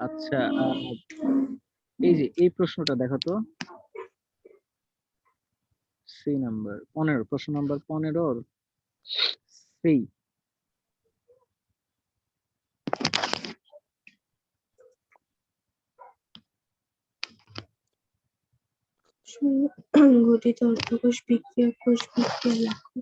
আচ্ছা, এই যে এই প্রশ্নটা দেখো তো, সি নাম্বার 15, প্রশ্ন নাম্বার 15 সি। গঠিত অর্ধকোষ বিক্রিয়া কোষ বিক্রিয়া লেখো।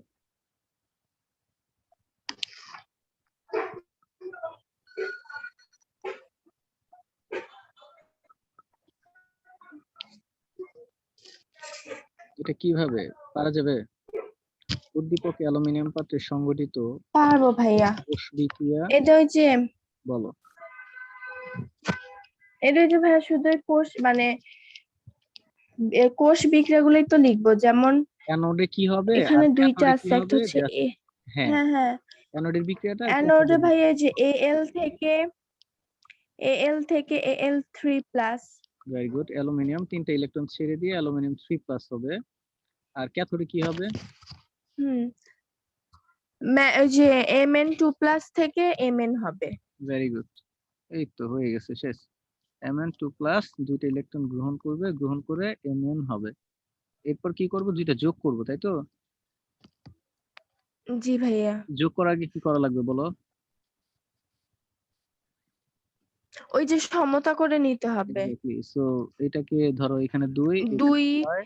এটা কিভাবে পারা যাবে? উদ্দীপকে অ্যালুমিনিয়াম পাত্রে সংগঠিত পারবো ভাইয়া। কোষ বিক্রিয়া, এটা ওই যে বলো। ভাইয়া শুধু কোষ মানে কোষ বিক্রিয়াগুলোই তো লিখবো, যেমন অ্যানোডে কি হবে এখানে আর দুইটা ক্যাথোডে আছে, কি একটা হবে? হচ্ছে হ্যাঁ, হ্যাঁ হ্যাঁ অ্যানোডের বিক্রিয়াটা আর অ্যানোডে ক্যাথোডের ভাইয়া যে Al থেকে Al3+। Very good. অ্যালুমিনিয়াম 3টা ইলেকট্রন ছেড়ে দিয়ে অ্যালুমিনিয়াম 3+ হবে। আর ক্যাথোডে কি হবে? ওই যে Mn2+ থেকে Mn হবে। ভেরি গুড, এই তো হয়ে গেছে, শেষ। Mn2+, 2টা ইলেকট্রন গ্রহণ করবে, গ্রহণ করে Mn হবে। এরপর কি করব? 2টা যোগ করব, তাই তো? জি ভাইয়া। যোগ করার আগে কি করা লাগবে বলো? ওই যে সমতা করে নিতে হবে। এক্স্যাক্টলি। সো এটাকে ধরো, এখানে 2, এখানে 2 6,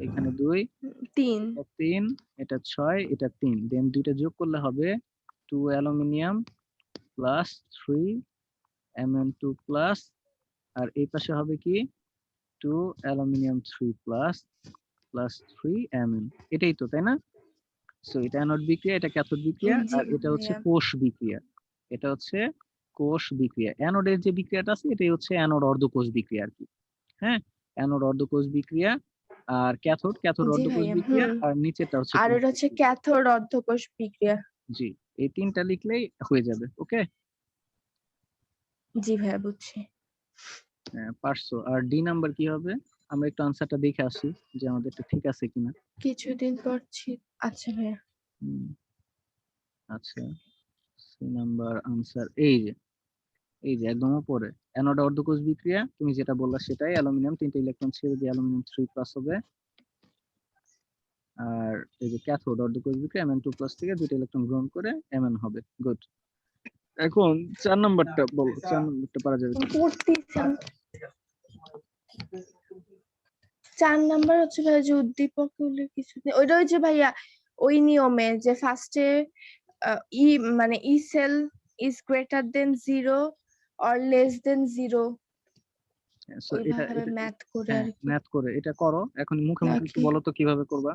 এখানে 2, 3 এটা 3, এটা 6, এটা 3, দেন 2টা যোগ করলে হবে 2 অ্যালুমিনিয়াম প্লাস 3 Mn2+, আর এই পাশে হবে কি 2 অ্যালুমিনিয়াম 3+ প্লাস 3 Mn। এটাই তো, তাই না? সো এটা অ্যানোড বিক্রিয়া, এটা ক্যাথোড বিক্রিয়া, জি আর এটা হচ্ছে ভাইয়া। কোষ বিক্রিয়া। এটা হচ্ছে কোষ বিক্রিয়া। অ্যানোডের যে বিক্রিয়াটা আছে এটাই হচ্ছে অ্যানোড অর্ধকোষ বিক্রিয়া আর কি। হ্যাঁ, অ্যানোড অর্ধকোষ বিক্রিয়া, আর ক্যাথোড জি অর্ধকোষ ভাইয়া। বিক্রিয়া, আর নিচেরটা হচ্ছে আর কোষ এটা হচ্ছে বিক্রিয়া। ক্যাথোড অর্ধকোষ বিক্রিয়া। জি, এই 3টা লিখলেই হয়ে যাবে। ওকে, জি ভাইয়া বুঝছি। পারছো। আর ডি নাম্বার কি হবে? আমরা একটু আনসারটা দেখে আসি যে আমাদেরটা ঠিক আছে কিনা। কিছুদিন পর আচ্ছা ভাইয়া। আচ্ছা, সি নাম্বার আনসার এই যে একদম উপরে অ্যানোড অর্ধকোষ বিক্রিয়া, তুমি যেটা বললা সেটাই। অ্যালুমিনিয়াম 3টা ইলেকট্রন ছেড়ে দিয়ে অ্যালুমিনিয়াম 3+ হবে। আর এই যে ক্যাথোড অর্ধকোষ বিক্রিয়া, Mn2+ থেকে 2টা ইলেকট্রন গ্রহণ করে Mn হবে। গুড। এখন 4 নাম্বারটা বলো, 4 নাম্বারটা পারা যাবে কি? 4 নাম্বার হচ্ছে ভাইয়া যে উদ্দীপক হলে কিছু ওইটা হচ্ছে ভাইয়া ওই নিয়মে যে ফার্স্টে ই মানে E cell is greater than 0 or less than 0, so এটা ওইভাবে ম্যাথ করে হ্যাঁ, আর কি। ম্যাথ করে এটা করো। এখন মুখে মুখে একটু নাকি বলো তো কিভাবে করবা।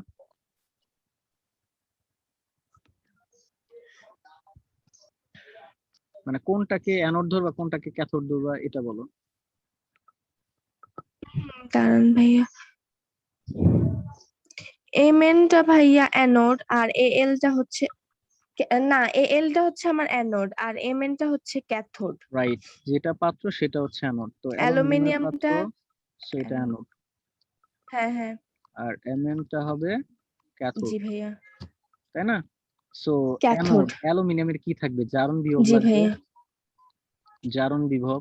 মানে কোনটাকে অ্যানোড ধরবা, কোনটাকে ক্যাথোড ধরবা, এটা বলো। দাঁড়ান ভাইয়া, Mn টা ভাইয়া অ্যানোড আর Al টা হচ্ছে না, Al টা হচ্ছে আমার অ্যানোড আর Mn টা হচ্ছে ক্যাথোড। রাইট, যেটা পাত্র সেটা হচ্ছে অ্যানোড। তো অ্যালুমিনিয়ামের পাত্র, অ্যালুমিনিয়ামটা সেটা অ্যানোড, হ্যাঁ হ্যাঁ আর Mn টা হবে ক্যাথোড, জি ভাইয়া। তাই না? So cathode. অ্যানোড অ্যালুমিনিয়ামের কি থাকবে? জারণ বিভব জি লাগবে, ভাইয়া। জারণ বিভব।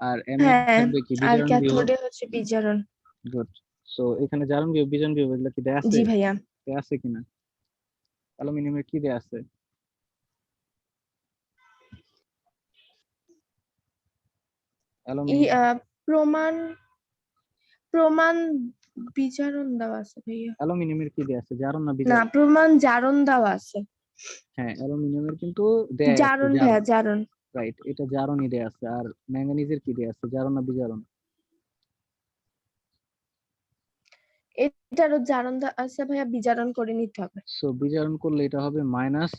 আর Mn হ্যাঁ, থাকবে কি? আর বিজারণ বিভব। ক্যাথোডে হচ্ছে বিজারণ। গুড। সো এখানে জারণ বিভব, বিজারণ বিভব এগুলো কি দেয়া আছে? জি ভাইয়া। দেয়া আছে কিনা? অ্যালুমিনিয়ামের কি দেয়া আছে? অ্যালুমিনিয়াম প্রমাণ প্রমাণ বিজারণ দেওয়া আছে ভাইয়া। অ্যালুমিনিয়ামের কি দেয়া আছে? জারণ না না, বিজারণ? প্রমাণ জারণ দেওয়া আছে। হ্যাঁ, অ্যালুমিনিয়ামের কিন্তু দেয়া আছে জারণ জারণ। ভাইয়া, জারণ। রাইট, এটা জারণই দেয়া আছে। আর ম্যাঙ্গানিজের কি দেয়া আছে? জারণ না বিজারণ? এটারও জারণ দেওয়া আছে ভাইয়া, বিজারণ করে নিতে হবে। সো বিজারণ করলে এটা হবে মাইনাস,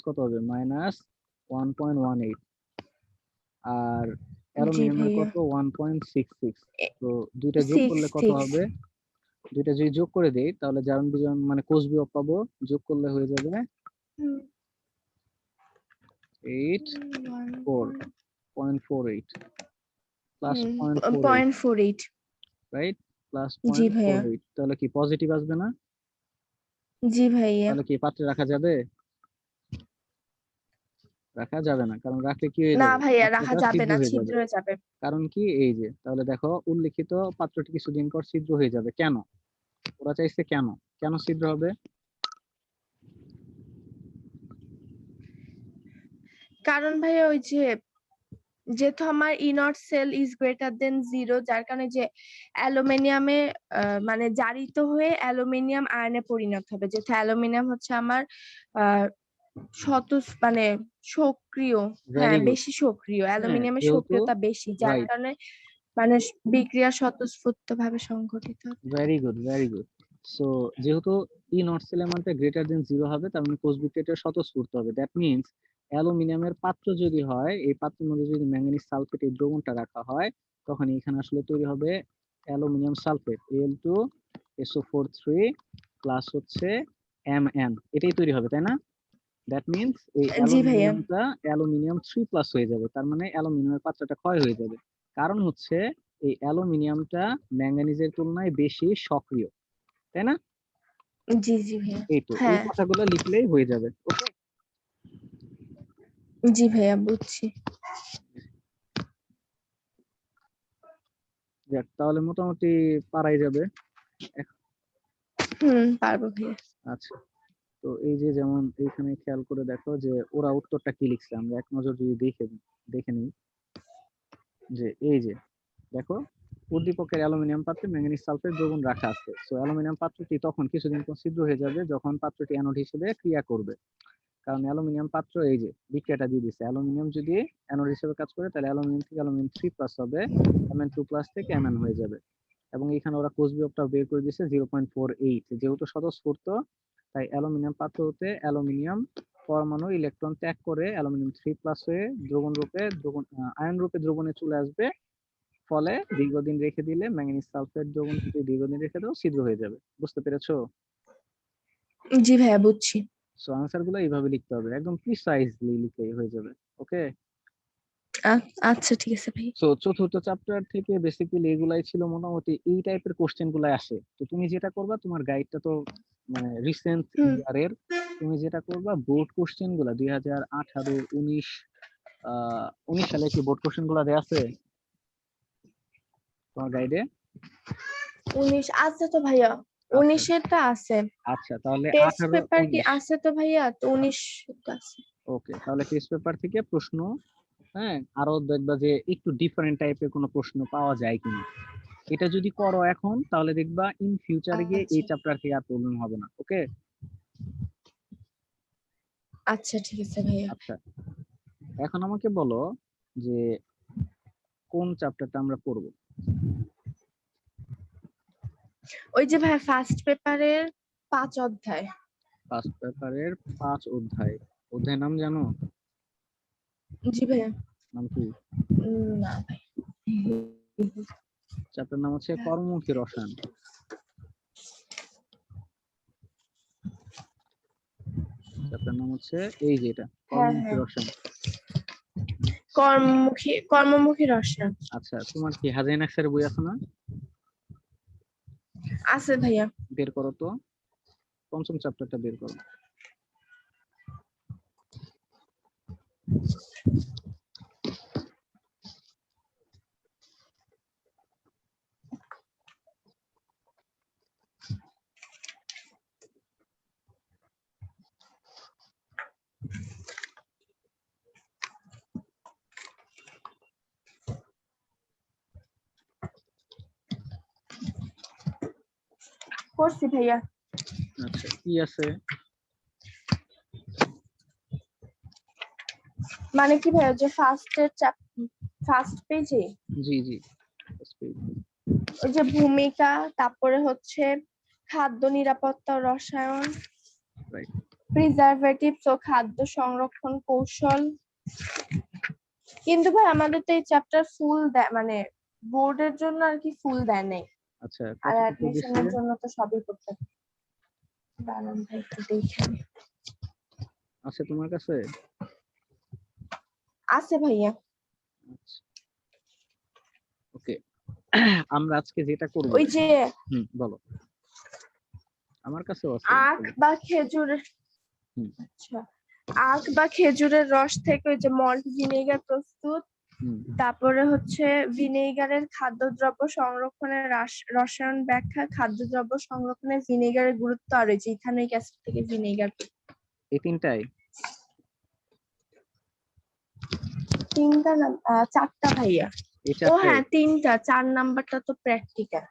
কত হবে? মাইনাস 1.18। আর জি অ্যালুমিনিয়ামের ভাইয়া। কত? 1.66। তো দুইটা যোগ সিক্স করলে কত সিক্স হবে? দুইটা যদি যোগ করে দেই তাহলে জারণ বিজারণ মানে কোষ বিভব পাবো। যোগ করলে হয়ে যাবে 84.48 প্লাস 0.48, 0.48। রাইট? প্লাস জি ভাইয়া। 0.48, তাহলে কি পজিটিভ আসবে না? জি ভাইয়া। তাহলে কি পাত্রে রাখা যাবে? রাখা যাবে না, কারণ রাখলে কি হয়ে না যাবে, ভাইয়া রাখা পাত্রটা যাবে ছিদ্র না, হয়ে ছিদ্র যাবে। হয়ে যাবে। কারণ কি, এই যে তাহলে দেখো উল্লিখিত পাত্রটি কিছুদিন পর ছিদ্র হয়ে যাবে। কেন ওরা চাইছে, কেন কেন ছিদ্র হবে? কারণ ভাইয়া ওই যে যেহেতু আমার E naught cell is greater than 0, যার কারণে যে অ্যালুমিনিয়ামে মানে জারিত হয়ে অ্যালুমিনিয়াম আয়নে পরিণত হবে, যেহেতু অ্যালুমিনিয়াম হচ্ছে আমার আহ মানে সক্রিয়, ভেরি হ্যাঁ গুড। বেশি সক্রিয়, হ্যাঁ, অ্যালুমিনিয়ামের যেহেতু সক্রিয়তা বেশি, যার রাইট, কারণে মানে বিক্রিয়া স্বতঃস্ফূর্ত ভাবে সংঘটিত হবে। Very good, very good. So যেহেতু ই নট সেল এর মানটা গ্রেটার দেন 0 হবে, তার মানে কোষ বিক্রিয়াটা স্বতঃস্ফূর্ত হবে। দ্যাট মিন্স অ্যালুমিনিয়ামের পাত্র যদি হয়, এই পাত্রের মধ্যে যদি ম্যাঙ্গানিজ সালফেট এই দ্রবণটা রাখা হয়, তখন এখানে আসলে তৈরি হবে অ্যালুমিনিয়াম সালফেট, Al2SO4 3 প্লাস হচ্ছে Mn, এটাই তৈরি হবে, তাই না? দ্যাট মিন্স এই জি ভাইয়া। অ্যালুমিনিয়াম 3+ হয়ে যাবে, তার মানে অ্যালুমিনিয়ামের পাত্রটা ক্ষয় হয়ে যাবে। কারণ হচ্ছে এই অ্যালুমিনিয়ামটা ম্যাঙ্গানিজের তুলনায় বেশি সক্রিয়, তাই না? জি জি ভাইয়া। এই তো, এই হ্যাঁ কথাগুলো লিখলেই হয়ে যাবে। ওকে, জি ভাইয়া বুঝছি। যাক, তাহলে মোটামুটি পারাই যাবে। পারবো ভাইয়া। আচ্ছা, তো এই যে যেমন এইখানে খেয়াল করে দেখো যে ওরা উত্তরটা কি লিখছে, আমরা এক নজর যদি দেখে নিই, যে এই যে দেখো, উদ্দীপকের অ্যালুমিনিয়াম পাত্রে ম্যাঙ্গানিজ সালফেট দ্রবণ রাখা আছে। সো অ্যালুমিনিয়াম পাত্রটি তখন কিছুদিন পর ছিদ্র হয়ে যাবে যখন পাত্রটি অ্যানোড হিসেবে ক্রিয়া করবে। কারণ অ্যালুমিনিয়াম পাত্র এই যে বিক্রিয়াটা দিয়ে দিচ্ছে, অ্যালুমিনিয়াম যদি অ্যানোড হিসেবে কাজ করে তাহলে অ্যালুমিনিয়াম থেকে অ্যালুমিনিয়াম 3+ হবে, Mn2+ থেকে Mn হয়ে যাবে। এবং এখানে ওরা কোষ বিভবটা বের করে দিয়েছে 0.48। যেহেতু স্বতঃস্ফূর্ত, তাই অ্যালুমিনিয়াম পাত্র হতে অ্যালুমিনিয়াম পরমাণু ইলেকট্রন ত্যাগ করে অ্যালুমিনিয়াম 3+ হয়ে আয়ন রূপে দ্রবণে চলে আসবে। ফলে দীর্ঘদিন রেখে দিলে ম্যাঙ্গানিজ সালফেট দ্রবণ যদি দীর্ঘদিন রেখে দাও ছিদ্র হয়ে যাবে। বুঝতে পেরেছো? জি ভাইয়া বুঝছি। সো আনসার গুলো এইভাবে লিখতে হবে, একদম প্রিসাইজলি লিখলেই হয়ে যাবে। ওকে, আচ্ছা ঠিক আছে ভাই। সো চতুর্থ চ্যাপ্টার থেকে বেসিক্যালি এগুলাই ছিল, মোটামুটি এই টাইপের কোশ্চেন গুলাই আসে। তো তুমি যেটা করবা, তোমার গাইডটা তো মানে রিসেন্ট হুম ইয়ারের, তুমি যেটা করবা বোর্ড কোশ্চেন গুলা 2018, 19, 19 সালে কি বোর্ড কোশ্চেন গুলা দেয়া আছে তোমার গাইডে? 19 আছে তো ভাইয়া, আচ্ছা 19-এরটা আছে। আচ্ছা, তাহলে টেস্ট 18, পেপার কি 19। আছে তো ভাইয়া, তো 19 টা আছে। ওকে, তাহলে টেস্ট পেপার থেকে প্রশ্ন, হ্যাঁ, আরো দেখবা যে একটু ডিফারেন্ট টাইপের কোনো প্রশ্ন পাওয়া যায় কিনা। এটা যদি করো এখন, তাহলে দেখবা ইন ফিউচারে গিয়ে এই আচ্ছা চ্যাপ্টার থেকে আর প্রবলেম হবে না। ওকে, আচ্ছা ঠিক আছে ভাইয়া। আচ্ছা, এখন আমাকে বলো যে কোন চ্যাপ্টারটা আমরা পড়বো। ওই যে ভাইয়া ফার্স্ট পেপারের 5 অধ্যায়। ফার্স্ট পেপারের 5 অধ্যায়, অধ্যায় নাম জানো? জি ভাইয়া। নাম কি? না ভাই। চ্যাপ্টার নাম হচ্ছে কর্মমুখী রসায়ন। চ্যাপ্টার নাম হচ্ছে এই যে এটা, হ্যাঁ কর্মমুখী হ্যাঁ, রসায়ন। কর্মমুখী রসায়ন। আচ্ছা, তোমার কি হাজাইন আক্সারের বই আছে না? আছে ভাইয়া। বের করো তো, পঞ্চম চ্যাপ্টারটা বের করো। করছি ভাইয়া। আচ্ছা, কি আছে? মানে কি ভাইয়া, যে ফার্স্ট পেজে জি জি, ওই যে ভূমিকা, তারপরে হচ্ছে খাদ্য নিরাপত্তা ও রসায়ন, রাইট। প্রিজারভেটিভস ও খাদ্য সংরক্ষণ কৌশল। কিন্তু ভাই আমাদের তো এই চ্যাপ্টার ফুল দেয়, মানে বোর্ডের জন্য আর কি ফুল দেয় নাই, আচ্ছা, আর কতটুকু দিছে? অ্যাডমিশনের জন্য তো সবই করতে হবে। দাঁড়ান ভাই একটু দেখি। আছে তোমার কাছে? আছে ভাইয়া। আচ্ছা, ওকে। আমরা আজকে যেটা করব, ওই যে বলো। আমার কাছেও আছে। আখ বা খেজুর, হুম, আচ্ছা আখ বা খেজুরের রস থেকে ওই যে মল্ট ভিনেগার প্রস্তুত। হুম, তারপরে হচ্ছে ভিনেগারের খাদ্যদ্রব্য সংরক্ষণের রসায়ন ব্যাখ্যা, খাদ্যদ্রব্য সংরক্ষণে ভিনেগারের গুরুত্ব, আর ওই যে ইথানোয়িক অ্যাসিড থেকে ভিনেগার। এই তিনটাই। তিনটা না, চারটা ভাইয়া। এই ও চারটাই। হ্যাঁ তিনটা, 4 নাম্বারটা তো প্র্যাকটিক্যাল।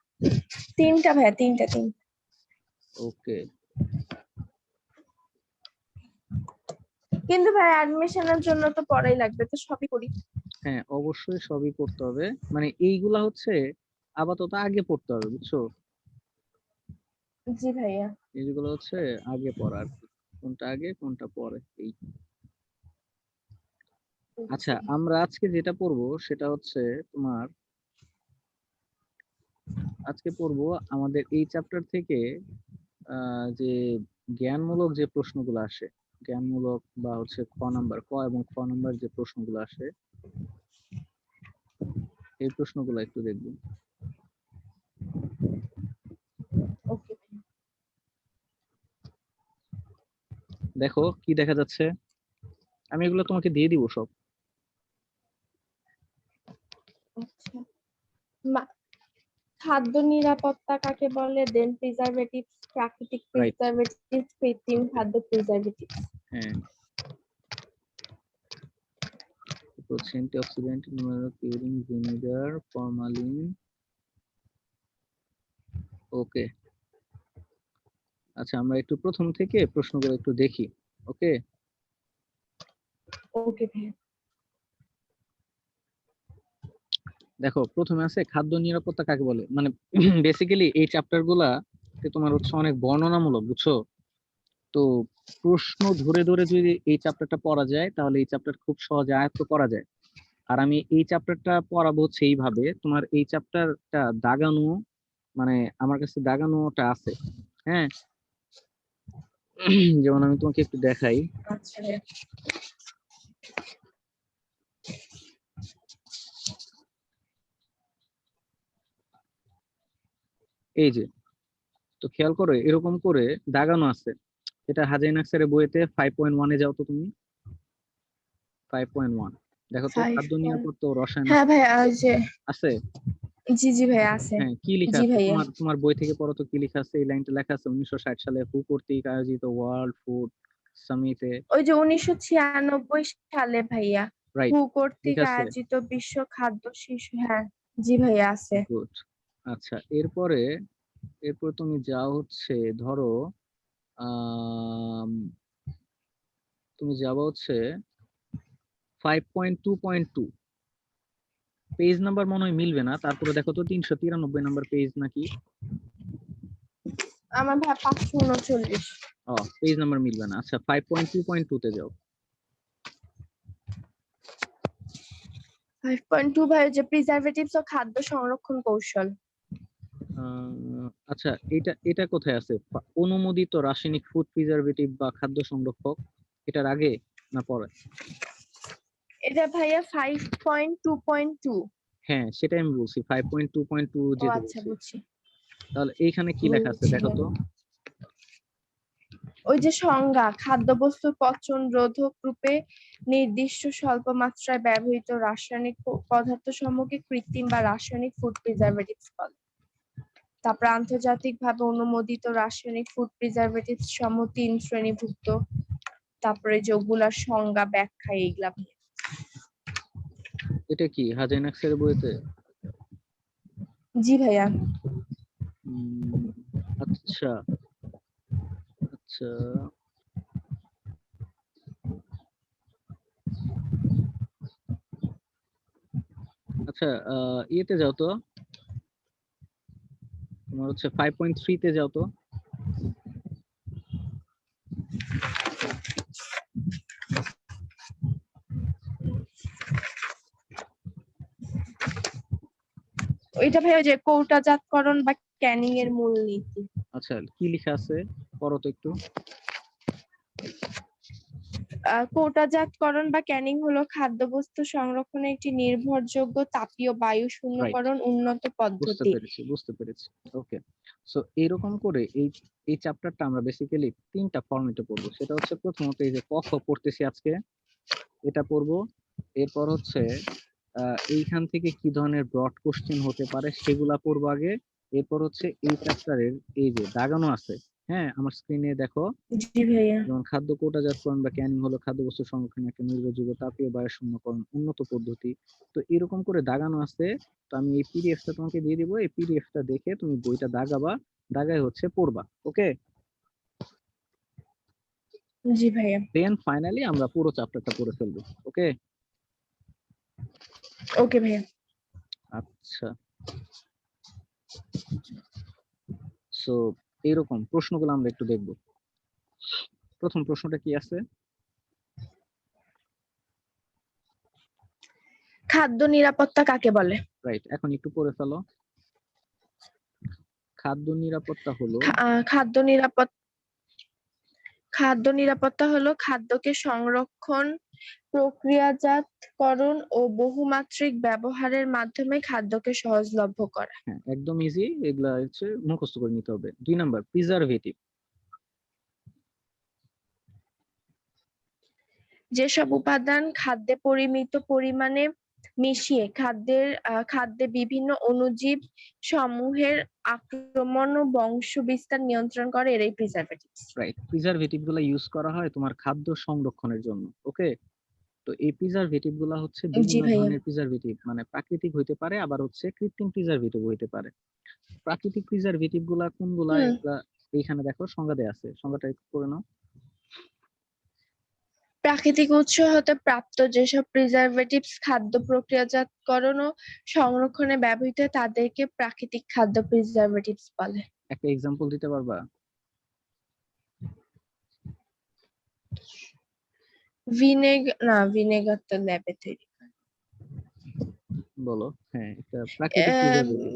তিনটা ভাইয়া, তিনটা। ওকে। কিন্তু ভাই অ্যাডমিশনের জন্য তো পড়াই লাগবে, তো সবই করি। হ্যাঁ, অবশ্যই সবই পড়তে হবে, মানে এইগুলা হচ্ছে আপাতত আগে পড়তে হবে, বুঝছো? জি ভাইয়া। এইগুলো হচ্ছে আগে পড়া আর কি, কোনটা আগে কোনটা পরে এই। আচ্ছা, আমরা আজকে যেটা পড়বো সেটা হচ্ছে তোমার, আজকে পড়বো আমাদের এই চ্যাপ্টার থেকে যে জ্ঞানমূলক যে প্রশ্নগুলো আসে, জ্ঞানমূলক বা হচ্ছে ক নাম্বার, ক এবং খ নাম্বার যে প্রশ্নগুলো আসে, এই প্রশ্নগুলো একটু দেখবো। ওকে। দেখো কি দেখা যাচ্ছে, আমি এগুলো তোমাকে দিয়ে দিব সব। আচ্ছা, খাদ্য নিরাপত্তা কাকে বলে? দেন প্রিজারভেটিভস, প্রাকৃতিক রাইট। প্রিজারভেটিভস, কৃত্রিম খাদ্য প্রিজারভেটিভস। হ্যাঁ, হচ্ছে antioxidant, numeric, curing, vinegar, formalin. Okay. আচ্ছা, আমরা একটু প্রথম থেকে প্রশ্নগুলো একটু দেখি। ওকে। ওকে ভাইয়া। দেখো প্রথমে আছে খাদ্য নিরাপত্তা কাকে বলে, মানে বেসিক্যালি এই চ্যাপ্টার গুলা তোমার হচ্ছে অনেক বর্ণনামূলক, বুঝছো? তো প্রশ্ন ধরে ধরে যদি এই চ্যাপ্টারটা পড়া যায় তাহলে এই চ্যাপ্টার খুব সহজে আয়ত্ত করা যায়। আর আমি এই চ্যাপ্টারটা পড়াবো হচ্ছে এইভাবে, তোমার এই চ্যাপ্টারটা দাগানো, মানে আমার কাছে দাগানোটা আছে। হ্যাঁ, যেমন আমি তোমাকে একটু দেখাই। আচ্ছা ভাইয়া। এই যে, তো খেয়াল করো এরকম করে দাগানো আছে। এটা হাজাইন আক্সারের বইতে 5.1-এ যাও তো তুমি। 5.1 দেখো তো, ফাইভ খাদ্য পয়েন্ট। নিরাপত্তা ও রসায়ন হ্যাঁ ভাইয়া, ওই যে আছে। জি জি ভাইয়া আছে। হ্যাঁ, কি লেখা জি আছে ভাইয়া। তোমার তোমার বই থেকে পড়ো তো, কি লেখা আছে? এই লাইনটা লেখা আছে 1960 সালে হু কর্তৃক আয়োজিত ওয়ার্ল্ড ফুড সামিটে। ওই যে 1996 সালে ভাইয়া, রাইট, হু কর্তৃক লেখা আছে। আয়োজিত বিশ্ব খাদ্য শিশু, হ্যাঁ জি ভাইয়া আছে। গুড। আচ্ছা, এরপরে এরপর তুমি যাও হচ্ছে, ধরো আম, তুমি যাবো হচ্ছে 5.2.2, পেজ নাম্বার মনে হয় মিলবে না, তারপরে দেখো তো 393 নাম্বার পেজ নাকি। আমার ভাইয়া 539। ও, পেজ নাম্বার মিলবে না। আচ্ছা, 5.2.2 তে যাও। 5.2 ভাইয়া যে প্রিজারভেটিভস ও খাদ্য সংরক্ষণ কৌশল। আচ্ছা, এটা এটা কোথায় আছে? অনুমোদিত রাসায়নিক ফুড প্রিজারভেটিভ বা খাদ্য সংরক্ষক, এটার আগে না পরে? এটা ভাইয়া 5.2.2। হ্যাঁ, সেটাই আমি বলছি, 5.2.2 ও যেতে আচ্ছা, বলছি। বুঝছি তাহলে এইখানে কি লেখা আছে বুঝছি দেখো তো। ভাইয়া। ওই যে সংজ্ঞা, খাদ্যবস্তু পচন রোধক রূপে নির্দিষ্ট স্বল্প মাত্রায় ব্যবহৃত রাসায়নিক পদার্থ সমূহকে কৃত্রিম বা রাসায়নিক ফুড প্রিজারভেটিভস বলে। তারপর আন্তর্জাতিকভাবে অনুমোদিত রাসায়নিক ফুড প্রিজারভেটিভস সমূহ 3 শ্রেণীভুক্ত। তারপরে যেগুলার সংজ্ঞা, ব্যাখ্যা, এইগুলা। এটা কি হাজাইনাক্সের বইতে? জি ভাইয়া। উম, আচ্ছা আচ্ছা। আচ্ছা, ইয়েতে যাও তো, তোমার হচ্ছে 5.3-তে যাও তো। ওইটা ভাইয়া যে কৌটাজাতকরণ বা ক্যানিং এর মূলনীতি। আচ্ছা, কি লেখা আছে পড়ো তো একটু। কৌটাজাতকরণ বা ক্যানিং হলো খাদ্যবস্তু সংরক্ষণের একটি নির্ভরযোগ্য তাপীয় বায়ু রাইট, শূন্যকরণ উন্নত বুঝতে পদ্ধতি। পেরেছি, বুঝতে পেরেছি। ওকে, সো এরকম করে এই চ্যাপ্টারটা আমরা বেসিক্যালি 3টা ফরম্যাটে পড়বো। সেটা হচ্ছে প্রথমত এই যে ক খ পড়তেছি আজকে, এটা পড়বো। এরপর হচ্ছে এইখান থেকে কি ধরনের ব্রড কোশ্চেন হতে পারে সেগুলা পড়বো আগে। এরপর হচ্ছে এই চ্যাপ্টারের এই যে দাগানো আছে, হ্যাঁ আমার স্ক্রিনে দেখো, জি ভাইয়া। যেমন খাদ্য কোটাজাতকরণ বা ক্যানিং হলো খাদ্যবস্তু সংরক্ষণের একটা নির্ভরযোগ্য তাপীয় বায়ু শূন্যকরণ উন্নত পদ্ধতি। তো এরকম করে দাগানো আছে। তো আমি এই পিডিএফটা তোমাকে দিয়ে দিব, এই পিডিএফটা দেখে তুমি বইটা দাগাবা, দাগায় হচ্ছে পড়বা। ওকে, জি ভাইয়া। দেন ফাইনালি আমরা পুরো চ্যাপ্টারটা পড়ে ফেলবো। ওকে, ওকে ভাইয়া। আচ্ছা, সো এইরকম প্রশ্নগুলো আমরা একটু দেখবো। প্রথম প্রশ্নটা কি আছে? খাদ্য নিরাপত্তা কাকে বলে? রাইট, এখন একটু পড়ে ফেলো। খাদ্য নিরাপত্তা হলো খাদ্য নিরাপত্তা হলো খাদ্যকে সংরক্ষণ, প্রক্রিয়াজাতকরণ ও বহুমাত্রিক ব্যবহারের মাধ্যমে খাদ্যকে সহজলভ্য করা। হ্যাঁ একদম ইজি, এগুলা হচ্ছে মুখস্থ করে নিতে হবে। 2 নাম্বার প্রিজারভেটিভ। যেসব উপাদান খাদ্যে পরিমিত পরিমাণে মিশিয়ে খাদ্যে বিভিন্ন অণুজীব সমূহের আক্রমণ ও বংশ বিস্তার নিয়ন্ত্রণ করে এরাই প্রিজারভেটিভস। রাইট, প্রিজারভেটিভ গুলা ইউজ করা হয় তোমার খাদ্য সংরক্ষণের জন্য। ওকে, তো এই প্রিজারভেটিভ গুলা হচ্ছে জি বিভিন্ন ভাইয়া। ধরনের প্রিজারভেটিভ, মানে প্রাকৃতিক হইতে পারে, আবার হচ্ছে কৃত্রিম প্রিজারভেটিভ হইতে পারে। প্রাকৃতিক প্রিজারভেটিভ গুলা কোনগুলা, হুম। এগুলা এইখানে দেখো সংজ্ঞা দেয়া আছে, সংজ্ঞাটা একটু করে নাও। প্রাকৃতিক উৎস হতে প্রাপ্ত যেসব প্রিজারভেটিভস খাদ্য প্রক্রিয়াজাতকরণ ও সংরক্ষণে ব্যবহৃত হয় তাদেরকে প্রাকৃতিক খাদ্য প্রিজারভেটিভস বলে। একটা এক্সাম্পল দিতে পারবা? ভিনেগার তো ল্যাবে তৈরি। বলো। হ্যাঁ, একটা প্রাকৃতিক প্রিজারভেটিভ।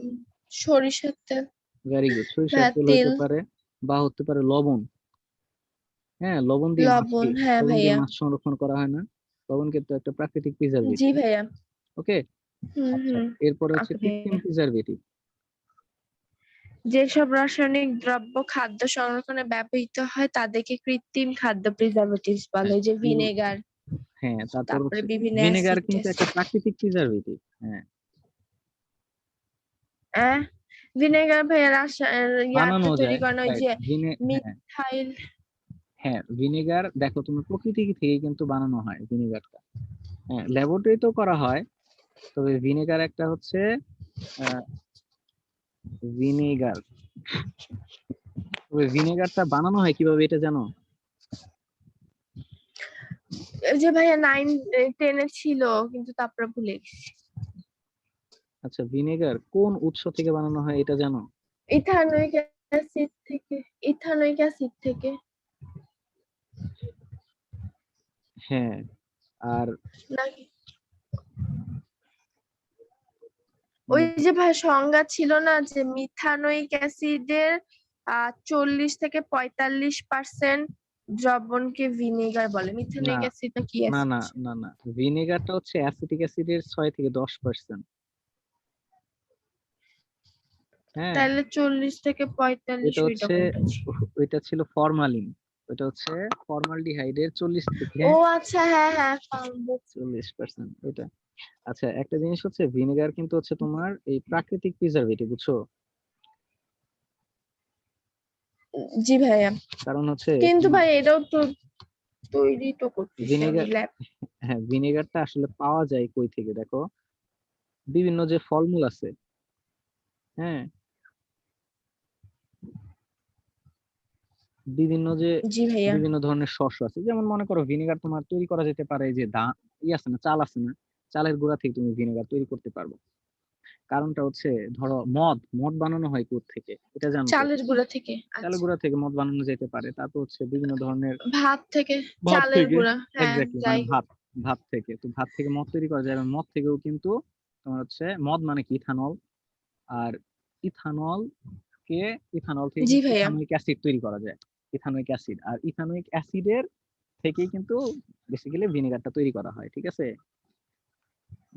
সরিষার তেল। ভেরি গুড, সরিষার তেল তেল। হইতে পারে, বা হতে পারে লবণ। হ্যাঁ, লবণ দিয়ে লবণ, হ্যাঁ ভাইয়া। মাছ সংরক্ষণ করা হয় না? লবণ কিন্তু একটা প্রাকৃতিক জি প্রিজারভেটিভ। ভাইয়া। ওকে, হুম আচ্ছা, হুম। এরপরে হচ্ছে ওকে কৃত্রিম ভাইয়া। প্রিজারভেটিভ। যেসব রাসায়নিক দ্রব্য খাদ্য সংরক্ষণে ব্যবহৃত হয় তাদেরকে কৃত্রিম খাদ্য প্রিজারভেটিভস বলে, যে ভিনেগার, হ্যাঁ, তারপর তারপরে হচ্ছে বিভিন্ন ভিনেগার অ্যাসিড কিন্তু একটা প্রাকৃতিক প্রিজারভেটিভ। হ্যাঁ, ভিনেগার ভাইয়া ইয়াতে বানানো তৈরি যায়। করেন ওই রাইট, যে হ্যাঁ, মিথাইল। হ্যাঁ ভিনেগার দেখো তুমি প্রকৃতি থেকে কিন্তু বানানো হয় ভিনেগারটা। হ্যাঁ, ল্যাবরেটরিতেও করা হয়, তবে ভিনেগার একটা হচ্ছে ভিনেগার, তবে ভিনেগারটা বানানো হয় কিভাবে এটা জানো? ওই যে ভাইয়া 9-10 ছিল কিন্তু তারপরে ভুলে গেছি। আচ্ছা, ভিনেগার কোন উৎস থেকে বানানো হয় এটা জানো? ইথানোয়িক অ্যাসিড থেকে। ইথানোয়িক অ্যাসিড থেকে হ্যাঁ, আর নাকি? ওই উম, যে ভাই সংজ্ঞা ছিল না যে মিথানোয়িক অ্যাসিডের 40-45% দ্রবণকে ভিনেগার বলে। না মিথানোয়িক অ্যাসিডটা কি না অ্যাসিড? না না না, ভিনেগারটা হচ্ছে অ্যাসিটিক অ্যাসিডের 6 থেকে 10%। হ্যাঁ, তাহলে 40-45 এটা ওইটা হচ্ছে, কোনটা ছিল? ওইটা ছিল ফরমালিন। ওইটা হচ্ছে ফর্মালডিহাইডের 40 থেকে ও আচ্ছা, হ্যাঁ হ্যাঁ বুঝছি। 40%। ওইটা। আচ্ছা, একটা জিনিস হচ্ছে ভিনেগার কিন্তু হচ্ছে তোমার এই প্রাকৃতিক প্রিজারভেটিভ, বুঝছো? জি ভাইয়া। কারণ হচ্ছে কিন্তু তোমার ভাই এটাও তো তৈরি তো করতেছি আমি ভিনেগার, ল্যাব। হ্যাঁ ভিনেগারটা আসলে পাওয়া যায় কই থেকে দেখো, বিভিন্ন যে ফলমূল আছে, হ্যাঁ বিভিন্ন যে জি ভাইয়া। বিভিন্ন ধরনের শস্য আছে, যেমন মনে করো ভিনেগার তোমার তৈরি করা যেতে পারে এই যে আছে না, চাল আছে না, চালের গুঁড়া থেকে তুমি ভিনেগার তৈরি করতে পারবে। কারণটা হচ্ছে, ধরো মদ মদ বানানো হয় কোথা থেকে এটা জানো তো? চালের গুঁড়া থেকে, চালের আচ্ছা। গুঁড়া থেকে মদ বানানো যেতে পারে। তারপর হচ্ছে বিভিন্ন ধরনের ভাত থেকে। ভাত চালের থেকে, গুঁড়া, হ্যাঁ এক্স্যাক্টলি, মানে যাই হোক। ভাত, ভাত থেকে, তো ভাত থেকে মদ তৈরি করা যায়, এবং মদ থেকেও কিন্তু তোমার হচ্ছে মদ মানে কি ইথানল, আর ইথানল ইথানল থেকে জি কিন্তু ভাইয়া। ইথানোয়িক অ্যাসিড তৈরি করা যায়। ইথানোয়িক অ্যাসিড, আর ইথানোয়িক অ্যাসিডের থেকেই কিন্তু বেসিক্যালি ভিনেগারটা তৈরি করা হয়, ঠিক আছে?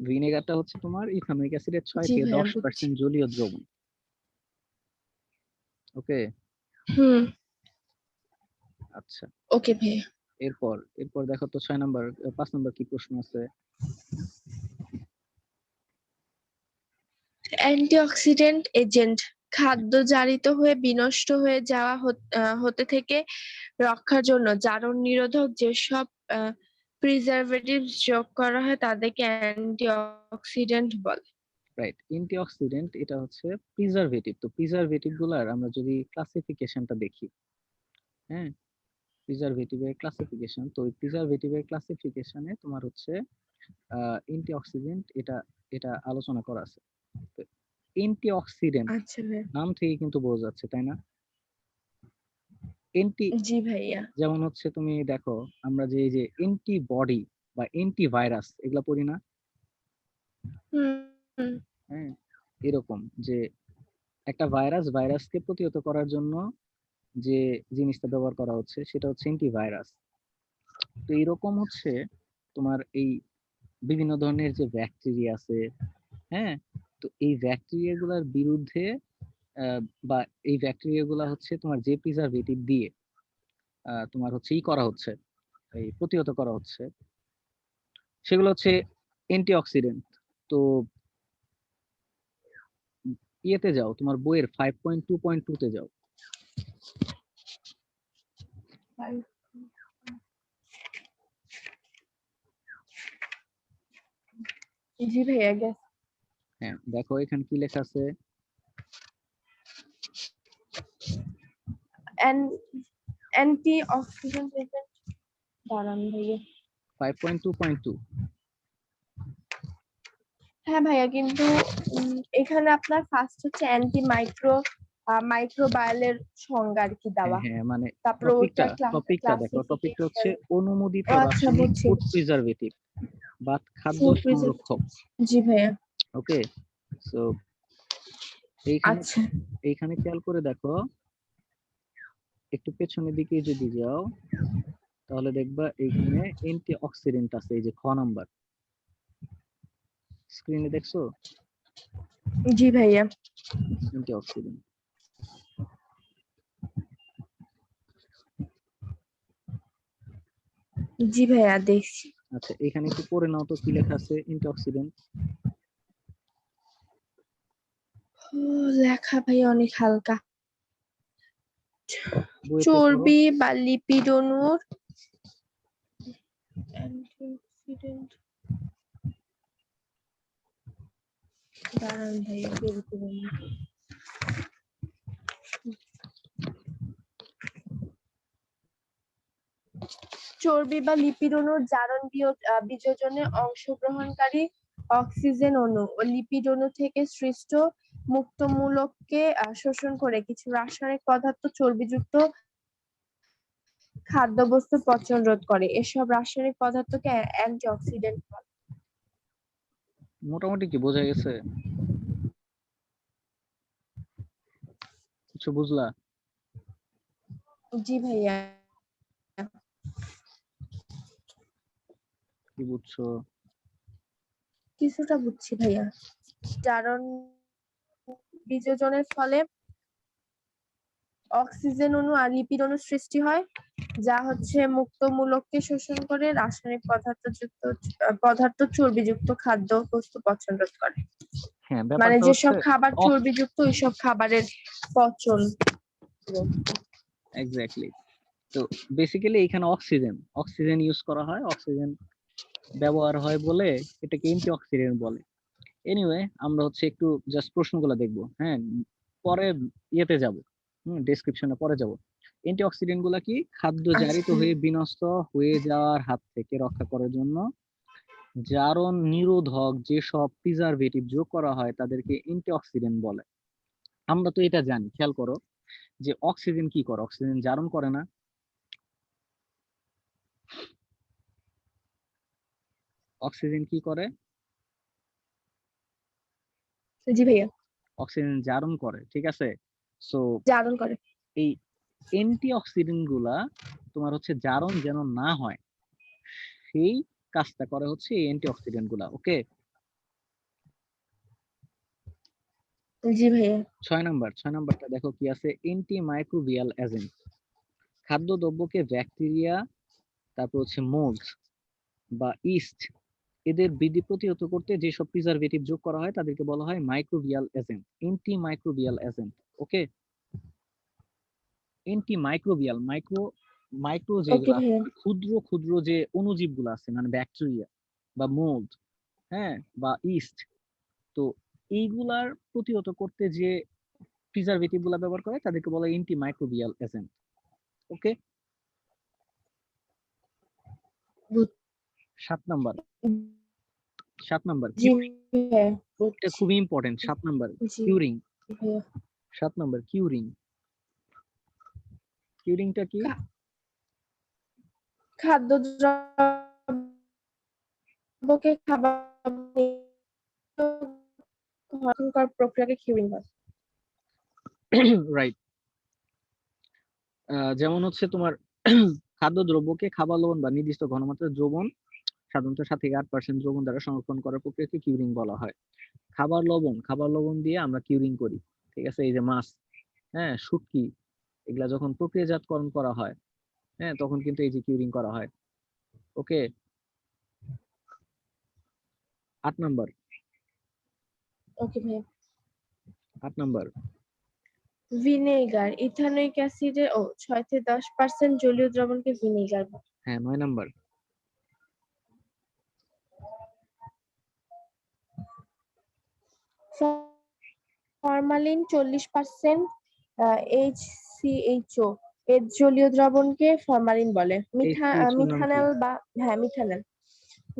ভিনেগারটা হচ্ছে তোমার ইথানোয়িক অ্যাসিডের 6 জি থেকে ভাইয়া, বুঝছি। 10% জলীয় দ্রবণ। ওকে, হুম। আচ্ছা। ওকে ভাইয়া। এরপর দেখো তো 6 নাম্বার 5 নাম্বার কি প্রশ্ন আছে? অ্যান্টিঅক্সিডেন্ট এজেন্ট খাদ্য জারিত হয়ে বিনষ্ট হয়ে যাওয়া হতে থেকে রক্ষার জন্য জারণ নিরোধক যেসব প্রিজারভেটিভস যোগ করা হয় তাদেরকে অ্যান্টিঅক্সিডেন্ট বলে। রাইট, অ্যান্টিঅক্সিডেন্ট এটা হচ্ছে প্রিজারভেটিভ। তো প্রিজারভেটিভ গুলার আমরা যদি ক্লাসিফিকেশনটা দেখি, হ্যাঁ, প্রিজারভেটিভের ক্লাসিফিকেশন, তো ওই প্রিজারভেটিভের ক্লাসিফিকেশনে তোমার হচ্ছে অ্যান্টিঅক্সিডেন্ট এটা এটা আলোচনা করা আছে। তো অ্যান্টিঅক্সিডেন্ট আচ্ছা ভাইয়া। নাম থেকে কিন্তু বোঝা যাচ্ছে, তাই না? অ্যান্টি, জি ভাইয়া। যেমন হচ্ছে তুমি দেখো আমরা যে এই যে অ্যান্টিবডি বা অ্যান্টিভাইরাস এগুলা পড়ি না? হুম হুম। হ্যাঁ, এরকম যে একটা ভাইরাসকে প্রতিহত করার জন্য যে জিনিসটা ব্যবহার করা হচ্ছে সেটা হচ্ছে অ্যান্টিভাইরাস। তো এইরকম হচ্ছে তোমার এই বিভিন্ন ধরনের যে ব্যাকটেরিয়া আছে, হ্যাঁ, তো এই ব্যাকটেরিয়া গুলার বিরুদ্ধে আহ, বা এই ব্যাকটেরিয়া গুলা হচ্ছে তোমার যে প্রিজারভেটিভ দিয়ে তোমার হচ্ছে করা হচ্ছে, এই প্রতিহত করা হচ্ছে, সেগুলো হচ্ছে অ্যান্টিঅক্সিডেন্ট। তো ইয়েতে যাও, তোমার বইয়ের 5.2.2 তে যাও। জি ভাইয়া, গেস। হ্যাঁ, দেখো এখানে কি লেখা আছে? অ্যান্টিঅক্সিডেন্ট এজেন্ট, দাঁড়ান ভাইয়া। 5.2.2। হ্যাঁ ভাইয়া, কিন্তু এখানে আপনার ফার্স্ট হচ্ছে মাইক্রোবায়ালের সংজ্ঞা আর কি হ্যাঁ দেওয়া, হ্যাঁ, মানে তারপর ওটা টপিকটা দেখো, টপিকটা ক্লাসিফিকেশন। হচ্ছে অনুমোদিত আচ্ছা, রাসায়নিক বুঝছি। ফুড প্রিজারভেটিভ বা খাদ্য ফুড সংরক্ষক। প্রিজারভেটিভ, জি ভাইয়া। ওকে, সো এইখানে আচ্ছা। এইখানে খেয়াল করে দেখো, একটু পেছনের দিকে যদি যাও তাহলে দেখবা এইখানে অ্যান্টি অক্সিডেন্ট আছে, এই যে খ নাম্বার স্ক্রিনে দেখছো? জি ভাইয়া। অ্যান্টি অক্সিডেন্ট, জি ভাইয়া, দেখছি। আচ্ছা এখানে একটু পড়ে নাও তো কি লেখা আছে অ্যান্টি অক্সিডেন্ট ও, লেখা ভাইয়া অনেক হালকা। বইতে পড়ো। চর্বি বা লিপিড অণুর অ্যান্টিঅক্সিডেন্ট, দাঁড়ান ভাইয়া বের করুন। চর্বি বা লিপিড অণুর জারণ বিযোজনে অংশগ্রহণকারী অক্সিজেন অণু ও লিপিড অণু থেকে সৃষ্ট মুক্তমূলককে শোষণ করে কিছু রাসায়নিক পদার্থ চর্বিযুক্ত খাদ্যবস্তু পচন রোধ করে। এসব রাসায়নিক পদার্থকে অ্যান্টিঅক্সিডেন্ট বলে। মোটামুটি কি বোঝা গেছে? কিছু বুঝলা? জি ভাইয়া, কি বুঝছো? কিছুটা বুঝছি ভাইয়া। জারণ বিযোজনের ফলে অক্সিজেন অণু আর লিপিড অণু সৃষ্টি হয়, যা হচ্ছে মুক্তমূলককে শোষণ করে রাসায়নিক পদার্থ চর্বিযুক্ত খাদ্য বস্তু পচন রোধ করে। হ্যাঁ, মানে ব্যাপারটা যেসব হচ্ছে খাবার চর্বিযুক্ত ওইসব খাবারের পচন রোধ। এক্স্যাক্টলি। তো বেসিক্যালি এখানে অক্সিজেন ইউজ করা হয়, অক্সিজেন ব্যবহার হয় বলে এটাকে অ্যান্টি অক্সিডেন্ট বলে। এনিওয়ে, আমরা হচ্ছে একটু জাস্ট প্রশ্নগুলো দেখবো, হ্যাঁ, পরে ইয়েতে যাব, ডেসক্রিপশনে পরে যাব। অ্যান্টি অক্সিডেন্ট গুলা কি? খাদ্য জারিত আচ্ছা। হয়ে বিনষ্ট হয়ে যাওয়ার হাত থেকে রক্ষা করার জন্য জারণ নিরোধক যেসব প্রিজারভেটিভ যোগ করা হয় তাদেরকে অ্যান্টি অক্সিডেন্ট বলে। আমরা তো এটা জানি, খেয়াল করো যে অক্সিজেন কি করে? অক্সিজেন জারণ করে না? অক্সিজেন কি করে? জি ভাইয়া। অক্সিজেন জারণ করে, ঠিক আছে। সো জারণ করে। এই অ্যান্টি অক্সিডেন্ট গুলা তোমার হচ্ছে জারণ যেন না হয়, সেই কাজটা করে হচ্ছে এই অ্যান্টিঅক্সিডেন্ট গুলা। ওকে, জি ভাইয়া। 6 নাম্বারটা দেখো কি আছে, অ্যান্টি মাইক্রোবিয়াল এজেন্ট। খাদ্যদ্রব্যকে ব্যাকটেরিয়া, তারপর হচ্ছে মোলস বা ইস্ট, এদের বৃদ্ধি প্রতিহত করতে যেসব প্রিজারভেটিভ যোগ করা হয় তাদেরকে বলা হয় microbial agent, anti microbial agent. Okay, anti microbial, micro okay যেগুলো আছে, ভাইয়া। মানে ক্ষুদ্র ক্ষুদ্র যে অণুজীব গুলো আছে, মানে ব্যাকটেরিয়া বা মোল্ড, হ্যাঁ, বা ইস্ট, তো এইগুলার প্রতিহত করতে যে প্রিজারভেটিভ গুলা ব্যবহার করে তাদেরকে বলা হয় অ্যান্টি মাইক্রোবিয়াল এজেন্ট। ওকে, 7 নাম্বার, সাত নাম্বার জি কিউরিং, ভাইয়া এটা বুঝছি। খুবই ইম্পর্টেন্ট। 7 নাম্বার জি কিউরিং, ভাইয়া। 7 নাম্বার কিউরিং। কিউরিংটা কি? খা- খাদ্যদ্রব্যকে খাবার গঠন করার প্রক্রিয়াকে কিউরিং বলে। রাইট, যেমন হচ্ছে তোমার খাদ্যদ্রব্যকে খাবার লবণ বা নির্দিষ্ট ঘনমাত্রার দ্রবণ, সাধারণত 7 থেকে 8% দ্রবণ দ্বারা সংরক্ষণ করার প্রক্রিয়াকে কিউরিং বলা হয়। খাবার লবণ দিয়ে আমরা কিউরিং করি। ঠিক আছে, এই যে মাছ, হ্যাঁ, শুটকি, এগুলা যখন প্রক্রিয়াজাতকরণ করা হয়, হ্যাঁ, তখন কিন্তু এই যে কিউরিং করা হয়। ওকে, 8 নাম্বার, ওকে ভাইয়া। 8 নাম্বার ভিনেগার, ইথানোয়িক অ্যাসিডের 6 থেকে 10% জলীয় দ্রবণকে ভিনেগার বলে। হ্যাঁ, 9 নাম্বার ফরমালিন 40% HCHO এর জলীয় দ্রবণকে ফরমালিন বলে। HCHO নাম কি? মিথানল বা হ্যাঁ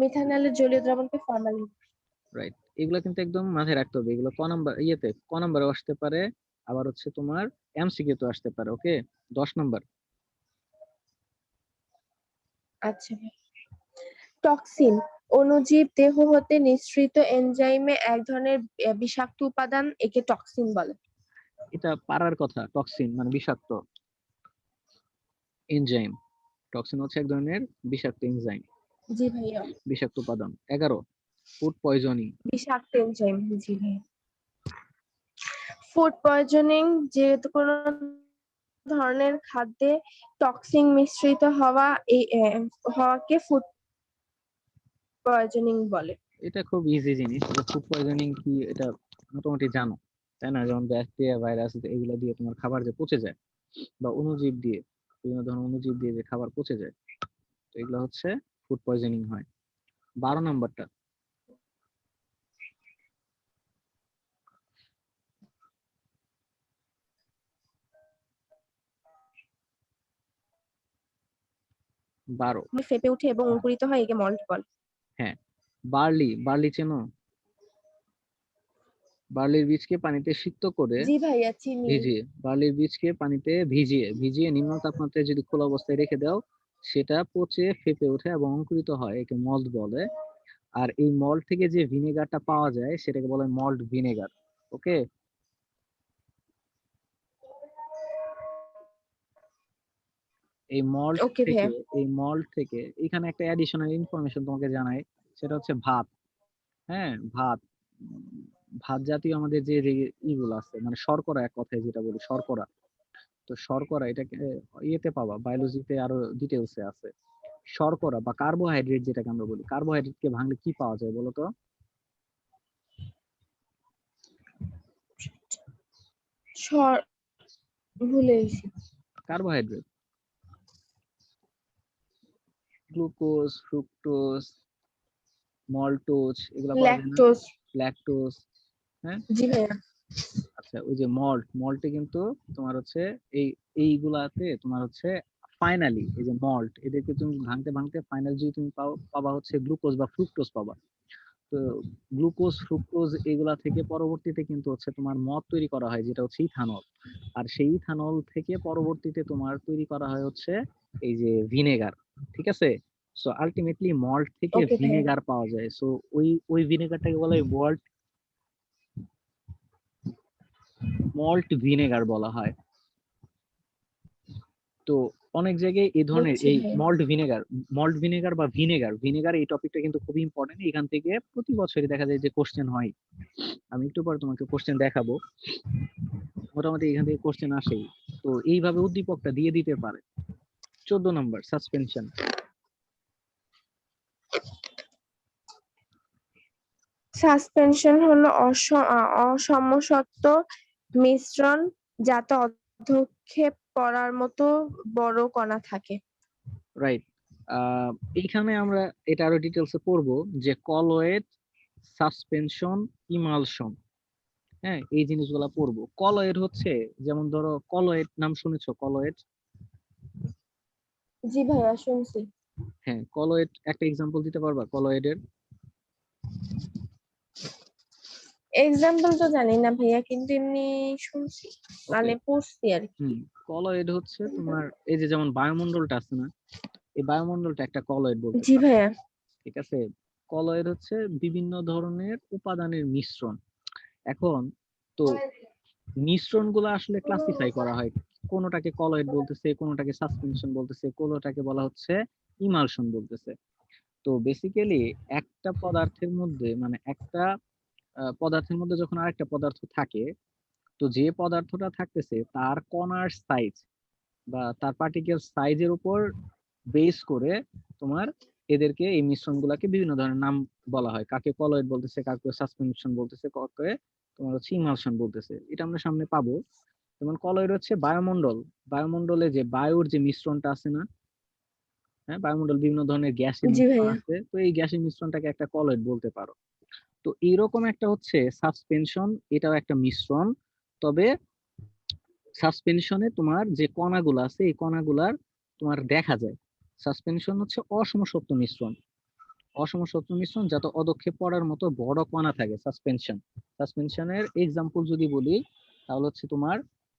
মিথানলের জলীয় দ্রবণকে ফরমালিন। রাইট, এগুলা কিন্তু একদম মাথায় রাখতে হবে। এগুলো ক নাম্বারে আসতে পারে, আবার হচ্ছে তোমার এমসিকিউ তো আসতে পারে। ওকে, 10 নাম্বার আচ্ছা, টক্সিন, অণুজীব দেহ হতে নিঃসৃত এনজাইমে এক ধরনের বিষাক্ত উপাদান, একে টক্সিন বলে। এটা পারার কথা, টক্সিন মানে বিষাক্ত এনজাইম। টক্সিন হচ্ছে এক ধরনের বিষাক্ত এনজাইম, জি ভাইয়া। বিষাক্ত উপাদান। 11, ফুড পয়জনিং। বিষাক্ত এনজাইম, জি ভাইয়া। ফুড পয়জনিং, যেহেতু কোনো ধরনের খাদ্যে টক্সিন মিশ্রিত হওয়াকে ফুড পয়জনিং বলে। এটা খুব ইজি জিনিস, ফুড পয়জনিং কি এটা মোটামুটি জানো, তাই না? যেমন ব্যাকটেরিয়া, ভাইরাস, এগুলো দিয়ে তোমার খাবার যে পচে যায়, বা অণুজীব দিয়ে, বিভিন্ন ধরনের অণুজীব দিয়ে যে খাবার পচে যায়, তো এগুলো হচ্ছে ফুড পয়জনিং হয়। 12 নাম্বারটা, 12, ফেপে ওঠে এবং অঙ্কুরিত হয়, একে মল্ট বলে। হ্যাঁ, বার্লি চেনো? বার্লির বীজকে পানিতে সিক্ত করে জি ভাইয়া চিনি। ভিজিয়ে, বার্লির বীজকে পানিতে ভিজিয়ে ভিজিয়ে নিম্ন তাপমাত্রায় যদি খোলা অবস্থায় রেখে দাও, সেটা পচে ফেপে ওঠে এবং অঙ্কুরিত হয়, একে মল্ট বলে। আর এই মল্ট থেকে যে ভিনেগারটা পাওয়া যায় সেটাকে বলে মল্ট ভিনেগার। ওকে, ওকে ভাইয়া। এই মল্ট থেকে এখানে একটা অ্যাডিশনাল ইনফরমেশন তোমাকে জানাই, সেটা হচ্ছে ভাত। হ্যাঁ, ভাত, ভাত জাতীয় আমাদের যে যে ইগুলো আছে, মানে শর্করা, এক কথায় যেটা বলি শর্করা, তো শর্করা এটাকে ইয়েতে পাবা, বায়োলজিতে আরো ডিটেলসে আছে। শর্করা বা কার্বোহাইড্রেট যেটাকে আমরা বলি, কার্বোহাইড্রেট কে ভাঙলে কি পাওয়া যায় বলো তো? সর ভুলে গেছি। কার্বোহাইড্রেট, গ্লুকোজ, ফ্রুক্টোজ, মল্টোজ, এগুলা পাওয়া যায় না? ল্যাকটোজ। ল্যাকটোজ, হ্যাঁ। জি ভাইয়া। আচ্ছা, ওই যে মল্টে কিন্তু তোমার হচ্ছে এই এইগুলাতে তোমার হচ্ছে ফাইনালি এই যে মল্ট, এদেরকে তুমি ভাঙতে ভাঙতে ফাইনাল যদি তুমি পাবা হচ্ছে গ্লুকোজ বা ফ্রুক্টোজ পাবা। তো গ্লুকোজ, ফ্রুক্টোজ এগুলা থেকে পরবর্তীতে কিন্তু হচ্ছে তোমার মদ তৈরি করা হয়, যেটা হচ্ছে ইথানল। আর সেই ইথানল থেকে পরবর্তীতে তোমার তৈরি করা হয় হচ্ছে এই যে ভিনেগার। ঠিক আছে, সো আলটিমেটলি মল্ট থেকে ওকে ভাইয়া। ভিনেগার পাওয়া যায়। সো ওই ভিনেগারটাকে বলা হয় মল্ট ভিনেগার বলা হয়। তো অনেক জায়গায় এই ধরনের বুঝছি এই ভাইয়া। মল্ট ভিনেগার বা ভিনেগার এই টপিকটা কিন্তু খুবই ইম্পর্টেন্ট। এখান থেকে প্রতি বছরই দেখা যায় যে কোশ্চেন হয়। আমি একটু পরে তোমাকে কোশ্চেন দেখাবো, মোটামুটি এখান থেকে কোশ্চেন আসেই। তো এইভাবে উদ্দীপকটা দিয়ে দিতে পারে। 14 নম্বর সাসপেনশন। সাসপেনশন হলো অসমসত্ব মিশ্রণ যাতে অধক্ষেপ করার মতো বড় কণা থাকে। রাইট। এইখানে আমরা এটা আরো ডিটেলসে পড়বো যে কলয়েড, সাসপেনশন, ইমালশন, হ্যাঁ এই জিনিসগুলা পড়বো। কলয়েড হচ্ছে, যেমন ধরো কলয়েড নাম শুনেছো? কলয়েড, জি ভাইয়া শুনছি। হ্যাঁ কলয়েড একটা এক্সাম্পল দিতে পারবা কলয়েডের? এক্সাম্পল তো জানি না ভাইয়া, কিন্তু এমনি শুনছি, ওকে। মানে পড়ছি আর কি। কলয়েড হচ্ছে তোমার এই যে যেমন বায়ুমণ্ডলটা আছে না, এই বায়ুমণ্ডলটা একটা কলয়েড বলতে জি পারো। ভাইয়া। ঠিক আছে। কলয়েড হচ্ছে বিভিন্ন ধরনের উপাদানের মিশ্রণ। এখন তো মিশ্রণ গুলো আসলে ক্লাসিফাই করা হয়, কোনোটাকে কলয়েড বলতেছে, কোনোটাকে সাসপেনশন বলতেছে, কোনোটাকে বলা হচ্ছে ইমালশন বলতেছে। তো বেসিক্যালি একটা পদার্থের মধ্যে, মানে একটা পদার্থের মধ্যে যখন আরেকটা পদার্থ থাকে, তো যে পদার্থটা থাকতেছে তার কণার সাইজ বা তার পার্টিকেল সাইজের উপর বেস করে তোমার এদেরকে, এই মিশ্রণ গুলাকে বিভিন্ন ধরনের নাম বলা হয়। কাকে কলয়েড বলতেছে, কাকে সাসপেনশন বলতেছে, কাকে তোমার হচ্ছে ইমালশন বলতেছে। এটা আমরা সামনে পাবো। যেমন কলয়েড হচ্ছে বায়ুমণ্ডল, বায়ুমণ্ডলে যে বায়ুর যে মিশ্রণটা আছে না, হ্যাঁ বায়ুমণ্ডল বিভিন্ন ধরনের গ্যাসের জি মিশ্রণ ভাইয়া। আছে, তো এই গ্যাসের মিশ্রণটাকে একটা কলয়েড বলতে পারো। তো এইরকম একটা হচ্ছে সাসপেনশন, এটাও একটা মিশ্রণ। তবে সাসপেনশনে তোমার যে কণাগুলো আছে এই কণাগুলার তোমার দেখা যায়। সাসপেনশন হচ্ছে অসমসত্ব মিশ্রণ, অসমসত্ব মিশ্রণ যাতে অদক্ষেপ পড়ার মতো বড় কণা থাকে সাসপেনশন। সাসপেনশনের এক্সাম্পল যদি বলি, তাহলে হচ্ছে তোমার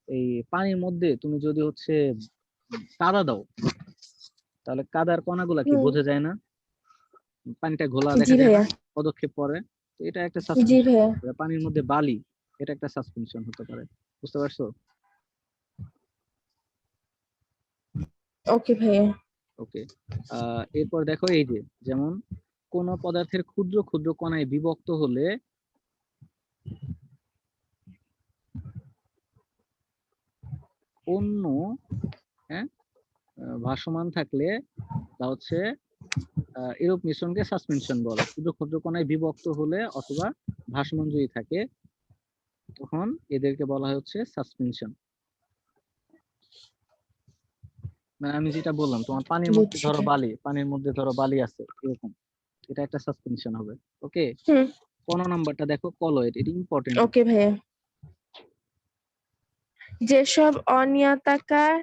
এই পানির মধ্যে তুমি যদি হচ্ছে কাদা দাও, তাহলে কাদার কণাগুলা কি হুম। বোঝা যায় না? পানিটা ঘোলা জি দেখা যায় না, ভাইয়া। পদক্ষেপ পড়ে। তো এটা একটা জি সাসপেনশন। ভাইয়া। পানির মধ্যে বালি, এটা একটা সাসপেনশন হতে পারে। বুঝতে পারছো? ওকে ভাইয়া। ওকে। এরপর দেখো এই যে, যেমন কোন পদার্থের ক্ষুদ্র ক্ষুদ্র কণায় বিভক্ত হলে অন্য, হ্যাঁ ভাসমান থাকলে, তা হচ্ছে এরূপ মিশ্রণকে সাসপেনশন বলে। ক্ষুদ্র ক্ষুদ্র কণায় বিভক্ত হলে অথবা ভাসমান যদি থাকে, তখন এদেরকে বলা হচ্ছে সাসপেনশন। মানে আমি যেটা বললাম, তোমার পানির মধ্যে বুঝছি ধরো ভাইয়া। বালি, পানির মধ্যে ধরো বালি আছে এরকম, এটা একটা সাসপেনশন হবে। ওকে। হুম। 15 নাম্বারটা দেখো কলয়েড, এটা ইম্পর্টেন্ট। ওকে ভাইয়া। যেসব অনিয়তাকার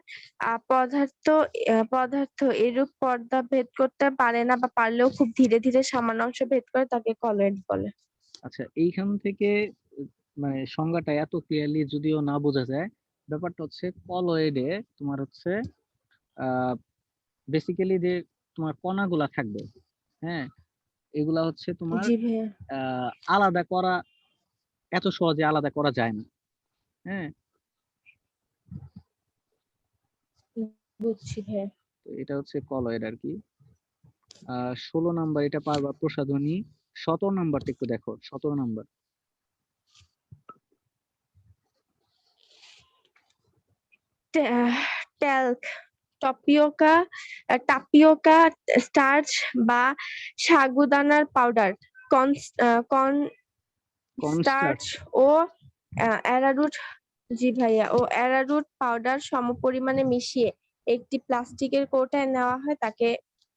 পদার্থ এরূপ পর্দা ভেদ করতে পারে না বা পারলেও খুব ধীরে ধীরে সামান্য অংশ ভেদ করে তাকে কলয়েড বলে। আচ্ছা, এইখান থেকে মানে সংজ্ঞাটা এত ক্লিয়ারলি যদিও না বোঝা যায়, ব্যাপারটা হচ্ছে কলয়েডে তোমার হচ্ছে আহ বেসিক্যালি যে তোমার কণাগুলা থাকবে, হ্যাঁ এগুলা হচ্ছে তোমার জি ভাইয়া। আলাদা করা, এত সহজে আলাদা করা যায় না। হ্যাঁ, বুঝছি ভাইয়া। তো এটা হচ্ছে কলয়েড আর কি। 16 নাম্বার এটা পারবা, প্রসাধনী। 17 নাম্বারটা একটু দেখো, 17 নাম্বার। ট্যাল্ক, টপিওকা টাপিওকা স্টার্চ বা সাগুদানার পাউডার, কর্ন স্টার্চ কর্নস্টার্চ। ও অ্যারারুট, জি ভাইয়া, ও অ্যারারুট পাউডার সমপরিমাণে মিশিয়ে একটি প্লাস্টিকের কৌটায় নেওয়া হয় তাকে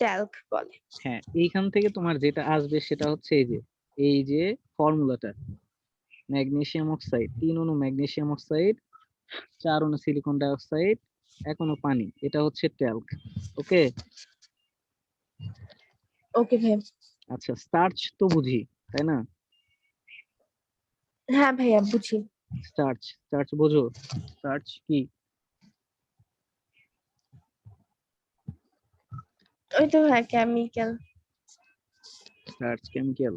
ট্যাল্ক বলে। হ্যাঁ, এইখান থেকে তোমার যেটা আসবে সেটা হচ্ছে এই যে ফর্মুলাটা, ম্যাগনেসিয়াম অক্সাইড, 3 অণু ম্যাগনেসিয়াম অক্সাইড, 4 অণু সিলিকন ডাইঅক্সাইড, 1 অণু পানি, এটা হচ্ছে ট্যাল্ক। ওকে। ওকে ভাইয়া। আচ্ছা, স্টার্চ তো বুঝি, তাই না? হ্যাঁ ভাইয়া বুঝি। স্টার্চ, স্টার্চ বোঝো? স্টার্চ কি? ওই তো ভাইয়া কেমিক্যাল। Starch chemical.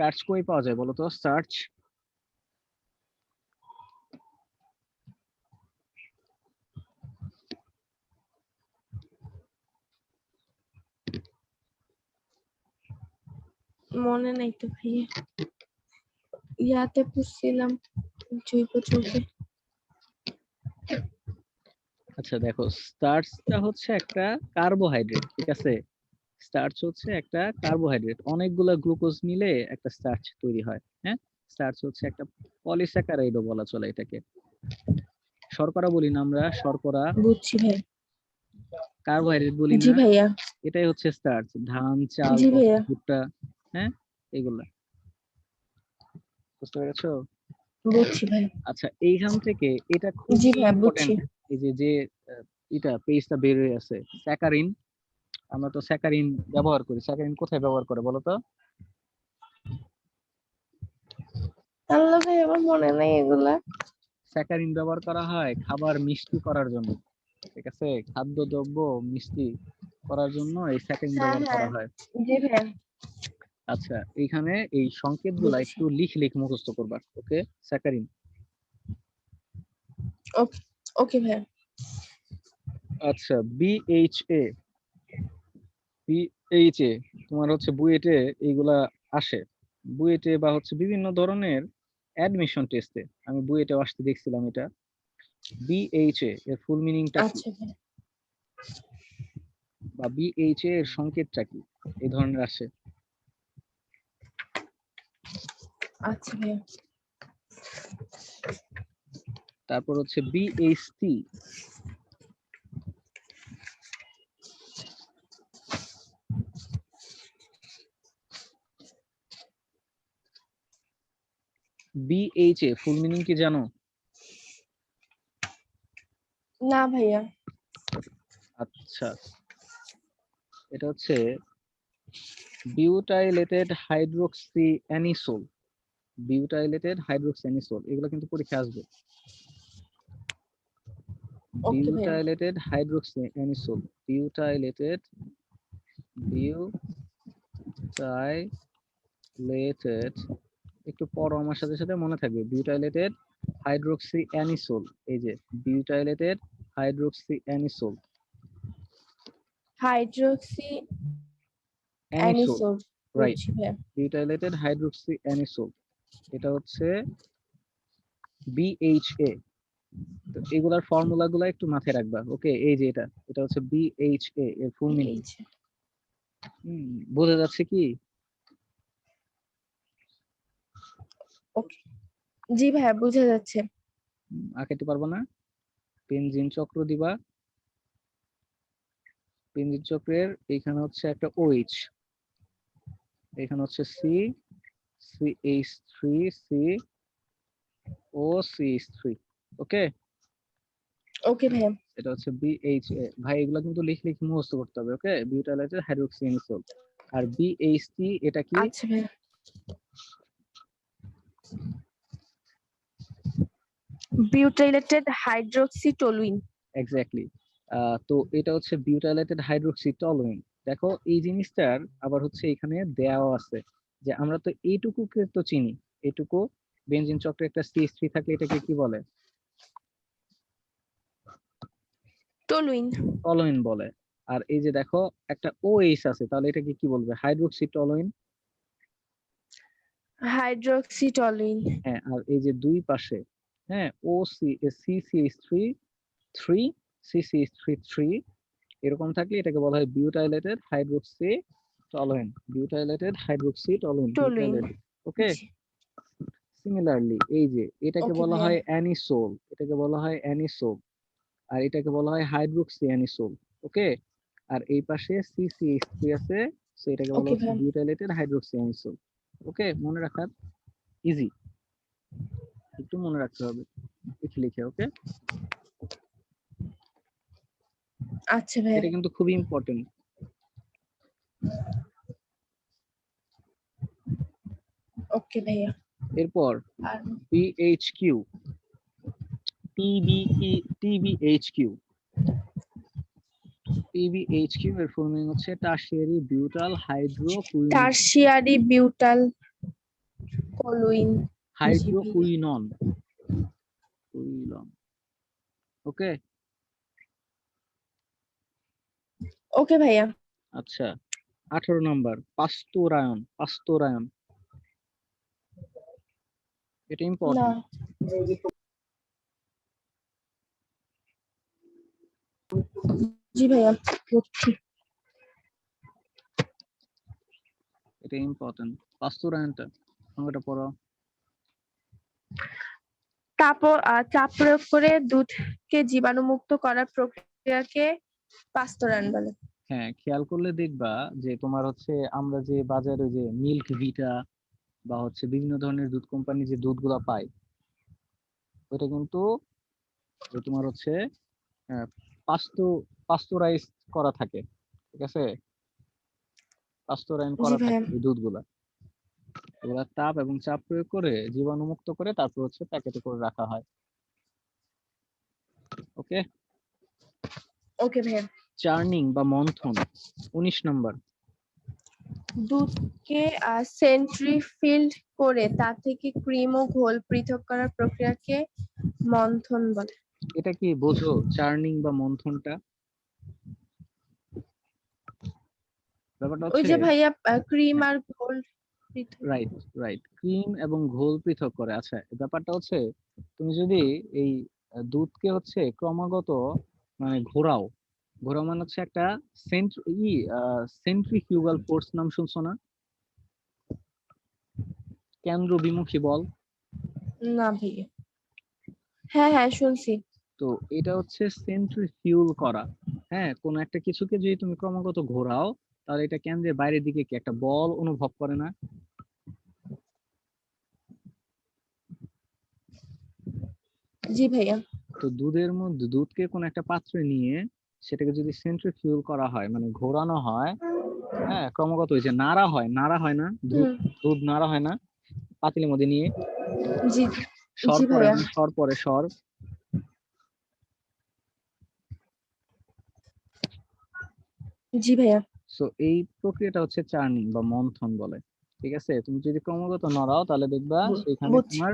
স্টার্চ কই পাওয়া যায় বলো তো? স্টার্চ মনে নাই তো ভাইয়া, ইয়াতে পড়ছিলাম জৈব যৌগে। আচ্ছা দেখো, স্টার্চটা হচ্ছে একটা কার্বোহাইড্রেট, ঠিক আছে? স্টার্চ হচ্ছে একটা কার্বোহাইড্রেট, অনেকগুলা গ্লুকোজ মিলে একটা স্টার্চ তৈরি হয়। হ্যাঁ, স্টার্চ হচ্ছে একটা পলিস্যাকারাইডও বলা চলে এটাকে। শর্করা বলি না আমরা, শর্করা, বুঝছি ভাই। কার্বোহাইড্রেট বলি জি না, ভাইয়া। এটাই হচ্ছে স্টার্চ। ধান, চাল, জি গম, ভাইয়া। ভুট্টা, হ্যাঁ, এগুলা। বুঝতে পেরেছো? বুঝছি ভাই। আচ্ছা, এইখান থেকে এটা জি খুবই ভাইয়া বুঝছি। ইম্পর্টেন্ট, এই যে যে এটা পেজটা বের হয়ে আছে, স্যাকারিন। আমরা তো স্যাকারিন ব্যবহার করি, স্যাকারিন কোথায় ব্যবহার করে বলো তো? আল্লাহ ভাই, আমার মনে নাই এগুলা। স্যাকারিন ব্যবহার করা হয় খাবার মিষ্টি করার জন্য, ঠিক আছে? খাদ্যদ্রব্য মিষ্টি করার জন্য এই স্যাকারিন হ্যাঁ ব্যবহার করা হ্যাঁ। হয়। জি ভাইয়া আচ্ছা, এইখানে এই সংকেতগুলা বুঝছি। একটু লিখ মুখস্থ করবা, ওকে? স্যাকারিন। ওকে ওকে ভাইয়া। আচ্ছা, বিএইচএ, বিএইচএ তোমার হচ্ছে বুয়েটে এইগুলা আসে, বুয়েটে বা হচ্ছে বিভিন্ন ধরনের অ্যাডমিশন টেস্টে। আমি বুয়েটে আসতে দেখছিলাম এটা। বিএইচএ এর ফুল মিনিংটা কি, আচ্ছা ভাইয়া। বা বিএইচএ এর সংকেতটা কি, এই ধরনের আসে। আচ্ছা ভাইয়া। তারপর হচ্ছে বিএইচটি, বিএইচএ ফুল মিনিং কি জানো? না ভাইয়া। আচ্ছা, এটা হচ্ছে বিউটাইলেটেড হাইড্রোক্সি অ্যানিসোল। বিউটাইলেটেড হাইড্রোক্সি অ্যানিসোল, এগুলো কিন্তু পরীক্ষা আসবে। ওকে ভাইয়া। বিউটাইলেটেড হাইড্রোক্সি অ্যানিসোল, বিউটাইলেটেড, বিউটাইলেটেড, একটু পড়ো আমার সাথে সাথে, মনে থাকবে। বিউটাইলেটেড হাইড্রোক্সি অ্যানিসোল, এই যে বিউটাইলেটেড হাইড্রোক্সি অ্যানিসোল, হাইড্রোক্সি অ্যানিসোল, অ্যানিসোল। রাইট। বুঝছি ভাইয়া। বিউটাইলেটেড হাইড্রোক্সি অ্যানিসোল, এটা হচ্ছে বিএইচএ। তো এগুলার ফর্মুলা গুলা একটু মাথায় রাখবা, ওকে? এই যে এটা এটা হচ্ছে বিএইচএ এর ফুল মিনিং। এই যে। বোঝা যাচ্ছে কি? ওকে। জি ভাইয়া বোঝা যাচ্ছে। আঁকাইতে পারবো না? বেনজিন চক্র দিবা, বেনজিন চক্রের এইখানে হচ্ছে একটা OH, এখানে হচ্ছে সি, CH3, COCH3, ওকে? ওকে ভাইয়া। এটা হচ্ছে বিএইচএ। ভাই এগুলা কিন্তু লিখ মুখস্থ করতে হবে, ওকে? বিউটাইলেটেড হাইড্রোক্সি অ্যানিসোল। আর বিএইচটি এটা কি? আচ্ছা ভাইয়া। বিউটাইলেটেড হাইড্রোক্সি টলুইন। এক্স্যাক্টলি। তো এটা হচ্ছে বিউটাইলেটেড হাইড্রোক্সি টলুইন। দেখো এই জিনিসটার আবার হচ্ছে এখানে দেওয়া আছে যে আমরা তো এইটুকুকে তো চিনি, এইটুকু বেনজিন চক্রে একটা CH3 থাকলে এটাকে কি বলে? টলুইন। টলুইন বলে। আর এই যে দেখো একটা OH আছে, তাহলে এটাকে কি বলবে? Hydroxy toluene. Hydroxy toluene. হ্যাঁ, আর এই যে দুই পাশে, হ্যাঁ, CCH3 3, CCH3 3, এরকম থাকলে এটাকে বলা হয় butylated hydroxy toluene. Butylated hydroxy toluene, toluene. Butylated, okay? Similarly এই যে এটাকে ওকে বলা ভাইয়া। হয় অ্যানিসোল, এটাকে বলা হয় অ্যানিসোল, আর এটাকে বলা হয় হাইড্রোক্সি অ্যানিসোল, ওকে? আর এই পাশে CCH3 আছে, সো এটাকে বলা ওকে হচ্ছে ভাইয়া। বিউটাইলেটেড হাইড্রোক্সি অ্যানিসোল, ওকে? মনে রাখার ইজি, একটু মনে রাখতে হবে লিখে লিখে, ওকে? আচ্ছা ভাইয়া। এটা কিন্তু খুবই ইম্পর্টেন্ট। ওকে ভাইয়া। এরপর আর BHQ, TBHQ, এর ফুল মিনিং হচ্ছে টারশিয়ারি বিউটাল হাইড্রোকুইনোন। টারশিয়ারি বিউটাল হাইড্রোকলুইন। হাইড্রোকুইনন। ওকে। ওকে ভাইয়া। আচ্ছা 18 নাম্বার পাস্তোরায়ন। এটা না ইম্পর্টেন্ট। জি ভাইয়া বুঝছি। এটা ইম্পর্টেন্ট। পাস্তোরায়নটা সংজ্ঞাটা পড়ো। চাপ প্রয়োগ করে দুধকে জীবাণুমুক্ত করার প্রক্রিয়াকে পাস্তোরায়ন বলে। হ্যাঁ, খেয়াল করলে দেখবা যে তোমার হচ্ছে আমরা যে বাজারে যে মিল্ক ভিটা বা হচ্ছে বিভিন্ন ধরনের দুধ কোম্পানি যে দুধগুলা পাই, ওইটা কিন্তু ওই তোমার হচ্ছে পাস্তুরাইজ করা থাকে, ঠিক আছে? পাস্তুরায়ন জি করা ভাইয়া। থাকে এই দুধগুলা। এগুলা তাপ এবং চাপ প্রয়োগ করে জীবাণুমুক্ত করে তারপর হচ্ছে প্যাকেটে করে রাখা হয়। ওকে। ওকে ভাইয়া। চার্নিং বা মন্থন 19 নাম্বার। দুধকে সেন্ট্রিফিল্ড করে তা থেকে ক্রিম ও ঘোল পৃথক করার প্রক্রিয়াকে মন্থন বলে। এটা কি বোঝো চার্নিং বা মন্থনটা? ব্যাপারটা ওই হচ্ছে যে ভাইয়া ক্রিম আর ঘোল পৃথক। রাইট ক্রিম এবং ঘোল পৃথক করে। আচ্ছা ব্যাপারটা হচ্ছে তুমি যদি এই দুধকে হচ্ছে ক্রমাগত মানে ঘোরাও মানে হচ্ছে একটা সেন্ট্রিফিউগাল ফোর্স নাম শুনছো না? কেন্দ্র বিমুখী বল। না ভাইয়া। হ্যাঁ হ্যাঁ শুনছি। তো এটা হচ্ছে সেন্ট্রিফিউল করা। হ্যাঁ, কোন একটা কিছুকে যদি তুমি ক্রমাগত ঘোরাও তাহলে এটা কেন্দ্রের বাইরের দিকে কি একটা বল অনুভব করে না? জি ভাইয়া। তো দুধের মধ্যে দুধকে কোন একটা পাত্রে নিয়ে সেটাকে যদি সেন্ট্রিফিউল করা হয় মানে ঘোরানো হয়, হ্যাঁ ক্রমাগত ওই যে নাড়া হয় না দুধ, হুম। দুধ নাড়া হয় না পাতিলের মধ্যে নিয়ে, জি সর জি পরে ভাইয়া। না সর পরে সর। জি ভাইয়া। সো এই প্রক্রিয়াটা হচ্ছে চার্নিং বা মন্থন বলে। ঠিক আছে, তুমি যদি ক্রমাগত নড়াও তাহলে দেখবা সেখানে বুঝছি। তোমার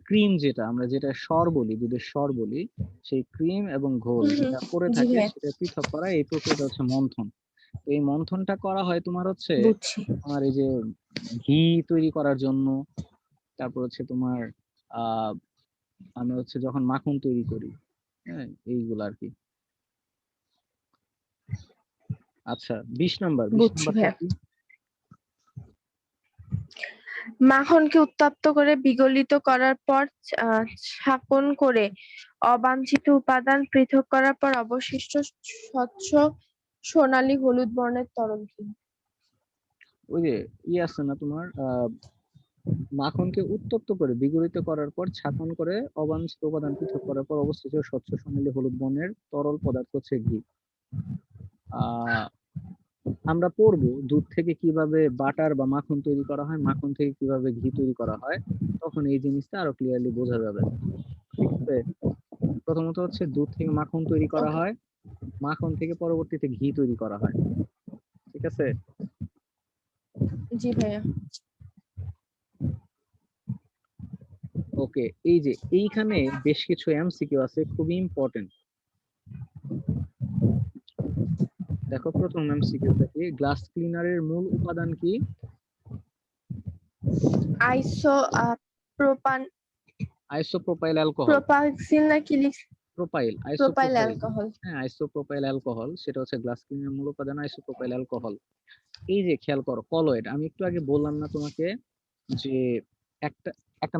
ক্রিম, যেটা আমরা যেটা সর বলি, দুধের সর বলি, সেই ক্রিম এবং ঘোল যেটা পড়ে জি থাকে ভাইয়া সেটা পৃথক করা, এই প্রক্রিয়াটা হচ্ছে মন্থন। তো এই মন্থনটা করা হয় তোমার হচ্ছে বুঝছি। তোমার এই যে ঘি তৈরি করার জন্য, তারপর হচ্ছে তোমার আহ আমি হচ্ছে যখন মাখন তৈরি করি, হ্যাঁ এইগুলো আর কি। আচ্ছা 20 নাম্বার বুঝছি নাম্বারটা ভাইয়া। কি? মাখনকে উত্তপ্ত করে বিগলিত করার পর ছাঁকন করে অবাঞ্ছিত উপাদান পৃথক করার পর অবশিষ্ট স্বচ্ছ সোনালী হলুদ বর্ণের তরল ঘি। ওই যে আছে না তোমার মাখনকে উত্তপ্ত করে বিগলিত করার পর ছাঁকন করে অবাঞ্ছিত উপাদান পৃথক করার পর অবশিষ্ট স্বচ্ছ সোনালী হলুদ বর্ণের তরল পদার্থ হচ্ছে ঘি। আহ আমরা পড়বো দুধ থেকে কিভাবে বাটার বা মাখন তৈরি করা হয়, মাখন থেকে কিভাবে ঘি তৈরি করা হয়, তখন এই জিনিসটা আরো ক্লিয়ারলি বোঝা যাবে। ঠিক আছে, প্রথমত হচ্ছে দুধ থেকে মাখন তৈরি করা ওকে। হয়, মাখন থেকে পরবর্তীতে ঘি তৈরি করা হয়। ঠিক আছে। জি ভাইয়া। ওকে, এই যে এইখানে বেশ কিছু এমসিকিউ আছে খুবই ইম্পর্টেন্ট। দেখো প্রথম এমসিকিউটা কি, গ্লাস ক্লিনারের মূল উপাদান কি? আইসো প্রোপান আইসোপ্রোপাইল অ্যালকোহল। প্রোপাক্সিল না কি প্রোপাইল, প্রোপাইল আইসোপ্রোপাইল। অ্যালকোহল। হ্যাঁ আইসোপ্রোপাইল অ্যালকোহল, সেটা হচ্ছে গ্লাস ক্লিনারের মূল উপাদান আইসোপ্রোপাইল অ্যালকোহল। এই যে খেয়াল করো কলয়েড, আমি একটু আগে বললাম না তোমাকে যে একটা একটা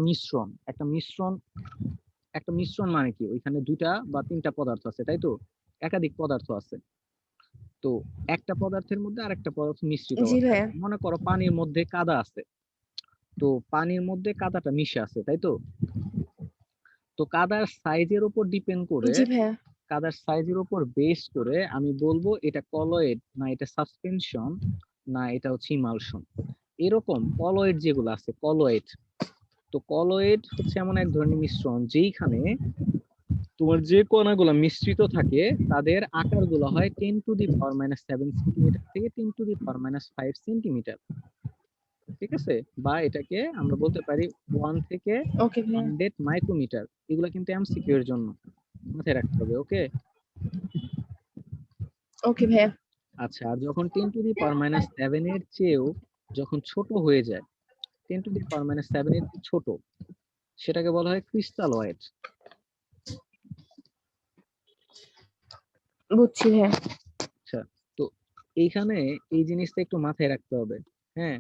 মিশ্রণ মানে কি, ওইখানে দুইটা বা তিনটা পদার্থ আছে তাই তো, একাধিক পদার্থ আছে। তো একটা পদার্থের মধ্যে আরেকটা পদার্থ মিশ্রিত জি অবস্থায়, ভাইয়া। মনে করো পানির মধ্যে কাদা আছে, তো পানির মধ্যে কাদাটা মিশে আছে তাই তো। তো কাদার সাইজের উপর ডিপেন্ড করে, জি ভাইয়া। কাদার সাইজের উপর বেস করে আমি বলবো এটা কলয়েড না এটা সাসপেনশন না এটা হচ্ছে ইমালশন। এরকম কলয়েড যেগুলো আছে কলয়েড, তো কলয়েড হচ্ছে এমন এক ধরনের মিশ্রণ যেইখানে তোমার যে কণাগুলো মিশ্রিত থাকে তাদের আকারগুলো হয় 10⁻⁷ সেন্টিমিটার থেকে 10⁻⁵ সেন্টিমিটার। ঠিক আছে, বা এটাকে আমরা বলতে পারি 1 থেকে ওকে ভাইয়া। 100 মাইক্রোমিটার। এগুলো কিন্তু এমসিকিউ এর জন্য মাথায় রাখতে হবে। ওকে, ওকে ভাইয়া। আচ্ছা, আর যখন 10 টু দি পাওয়ার মাইনাস 7 এর চেয়েও যখন ছোট হয়ে যায়, 10 টু দি পাওয়ার মাইনাস 7 এর চেয়ে ছোট, সেটাকে বলা হয় ক্রিস্টালয়েড। বুঝছি ভাইয়া। আচ্ছা, তো এইখানে এই জিনিসটা একটু মাথায় রাখতে হবে। হ্যাঁ,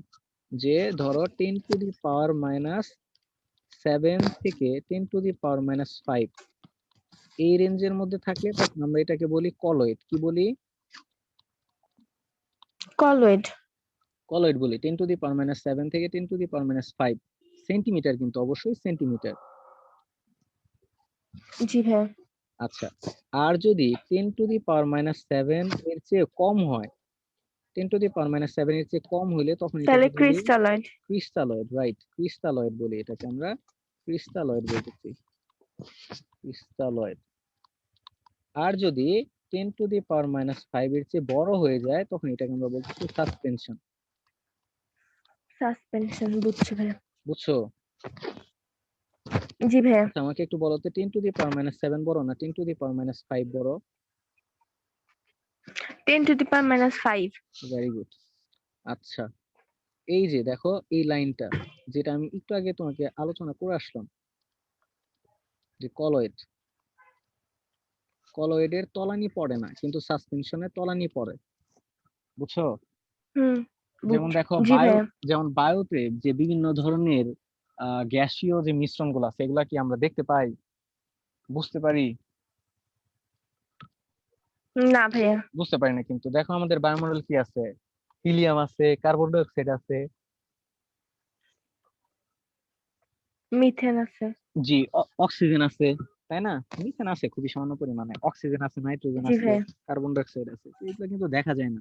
যে ধরো 10 টু দি পাওয়ার মাইনাস 7 থেকে 10 টু দি পাওয়ার মাইনাস 5 এই রেঞ্জের মধ্যে থাকলে তখন আমরা এটাকে বলি কলয়েড। কি বলি? কলয়েড। কলয়েড বলি। 10 টু দি পাওয়ার মাইনাস 7 থেকে 10 to the power minus 5 centimetre, কিন্তু অবশ্যই সেন্টিমিটার। জি ভাইয়া। আচ্ছা, আর যদি 10 টু দি পাওয়ার মাইনাস 7 এর চেয়ে কম হয়, 10 টু দি পাওয়ার মাইনাস 7 এর চেয়ে কম হইলে তখন তাহলে এটাকে বলি ক্রিস্টালয়েড। ক্রিস্টালয়েড। রাইট, ক্রিস্টালয়েড বলি এটাকে আমরা, ক্রিস্টালয়েড বলতেছি, ক্রিস্টালয়েড। আর যদি 10 টু দি পাওয়ার মাইনাস 5 এর চেয়ে বড় হয়ে যায় তখন এটাকে আমরা বলতেছি সাসপেনশন। সাসপেনশন। বুঝছি ভাইয়া। বুঝছো? জি ভাইয়া। আচ্ছা, আমাকে একটু বলো তো, 10 টু দি পাওয়ার মাইনাস 7 বড় না 10 টু দি পাওয়ার মাইনাস 5 বড়? 10 to the power minus 5। Very good. আচ্ছা, এই যে দেখো এই লাইনটা, যেটা আমি একটু আগে তোমাকে আলোচনা করে আসলাম, যে কলয়েড, কলয়েডের তলানি পড়ে না কিন্তু সাসপেনশনের তলানি পড়ে। বুঝছো? হুম। যেমন দেখো জি বায়ু, ভাইয়া। যেমন বায়ুতে যে বিভিন্ন ধরনের গ্যাসীয় যে মিশ্রণগুলো আছে এগুলা কি আমরা দেখতে পাই, বুঝতে পারি? না ভাইয়া। বুঝতে পারি না, কিন্তু দেখো আমাদের বায়ুমণ্ডল কি আছে, হিলিয়াম আছে, কার্বন ডাই অক্সাইড আছে, মিথেন আছে। জি, অক্সিজেন আছে, তাই না? মিথেন আছে খুবই সামান্য পরিমাণে, অক্সিজেন আছে, নাইট্রোজেন জি আছে, ভাইয়া। কার্বন ডাই অক্সাইড আছে, তো এগুলো কিন্তু দেখা যায় না।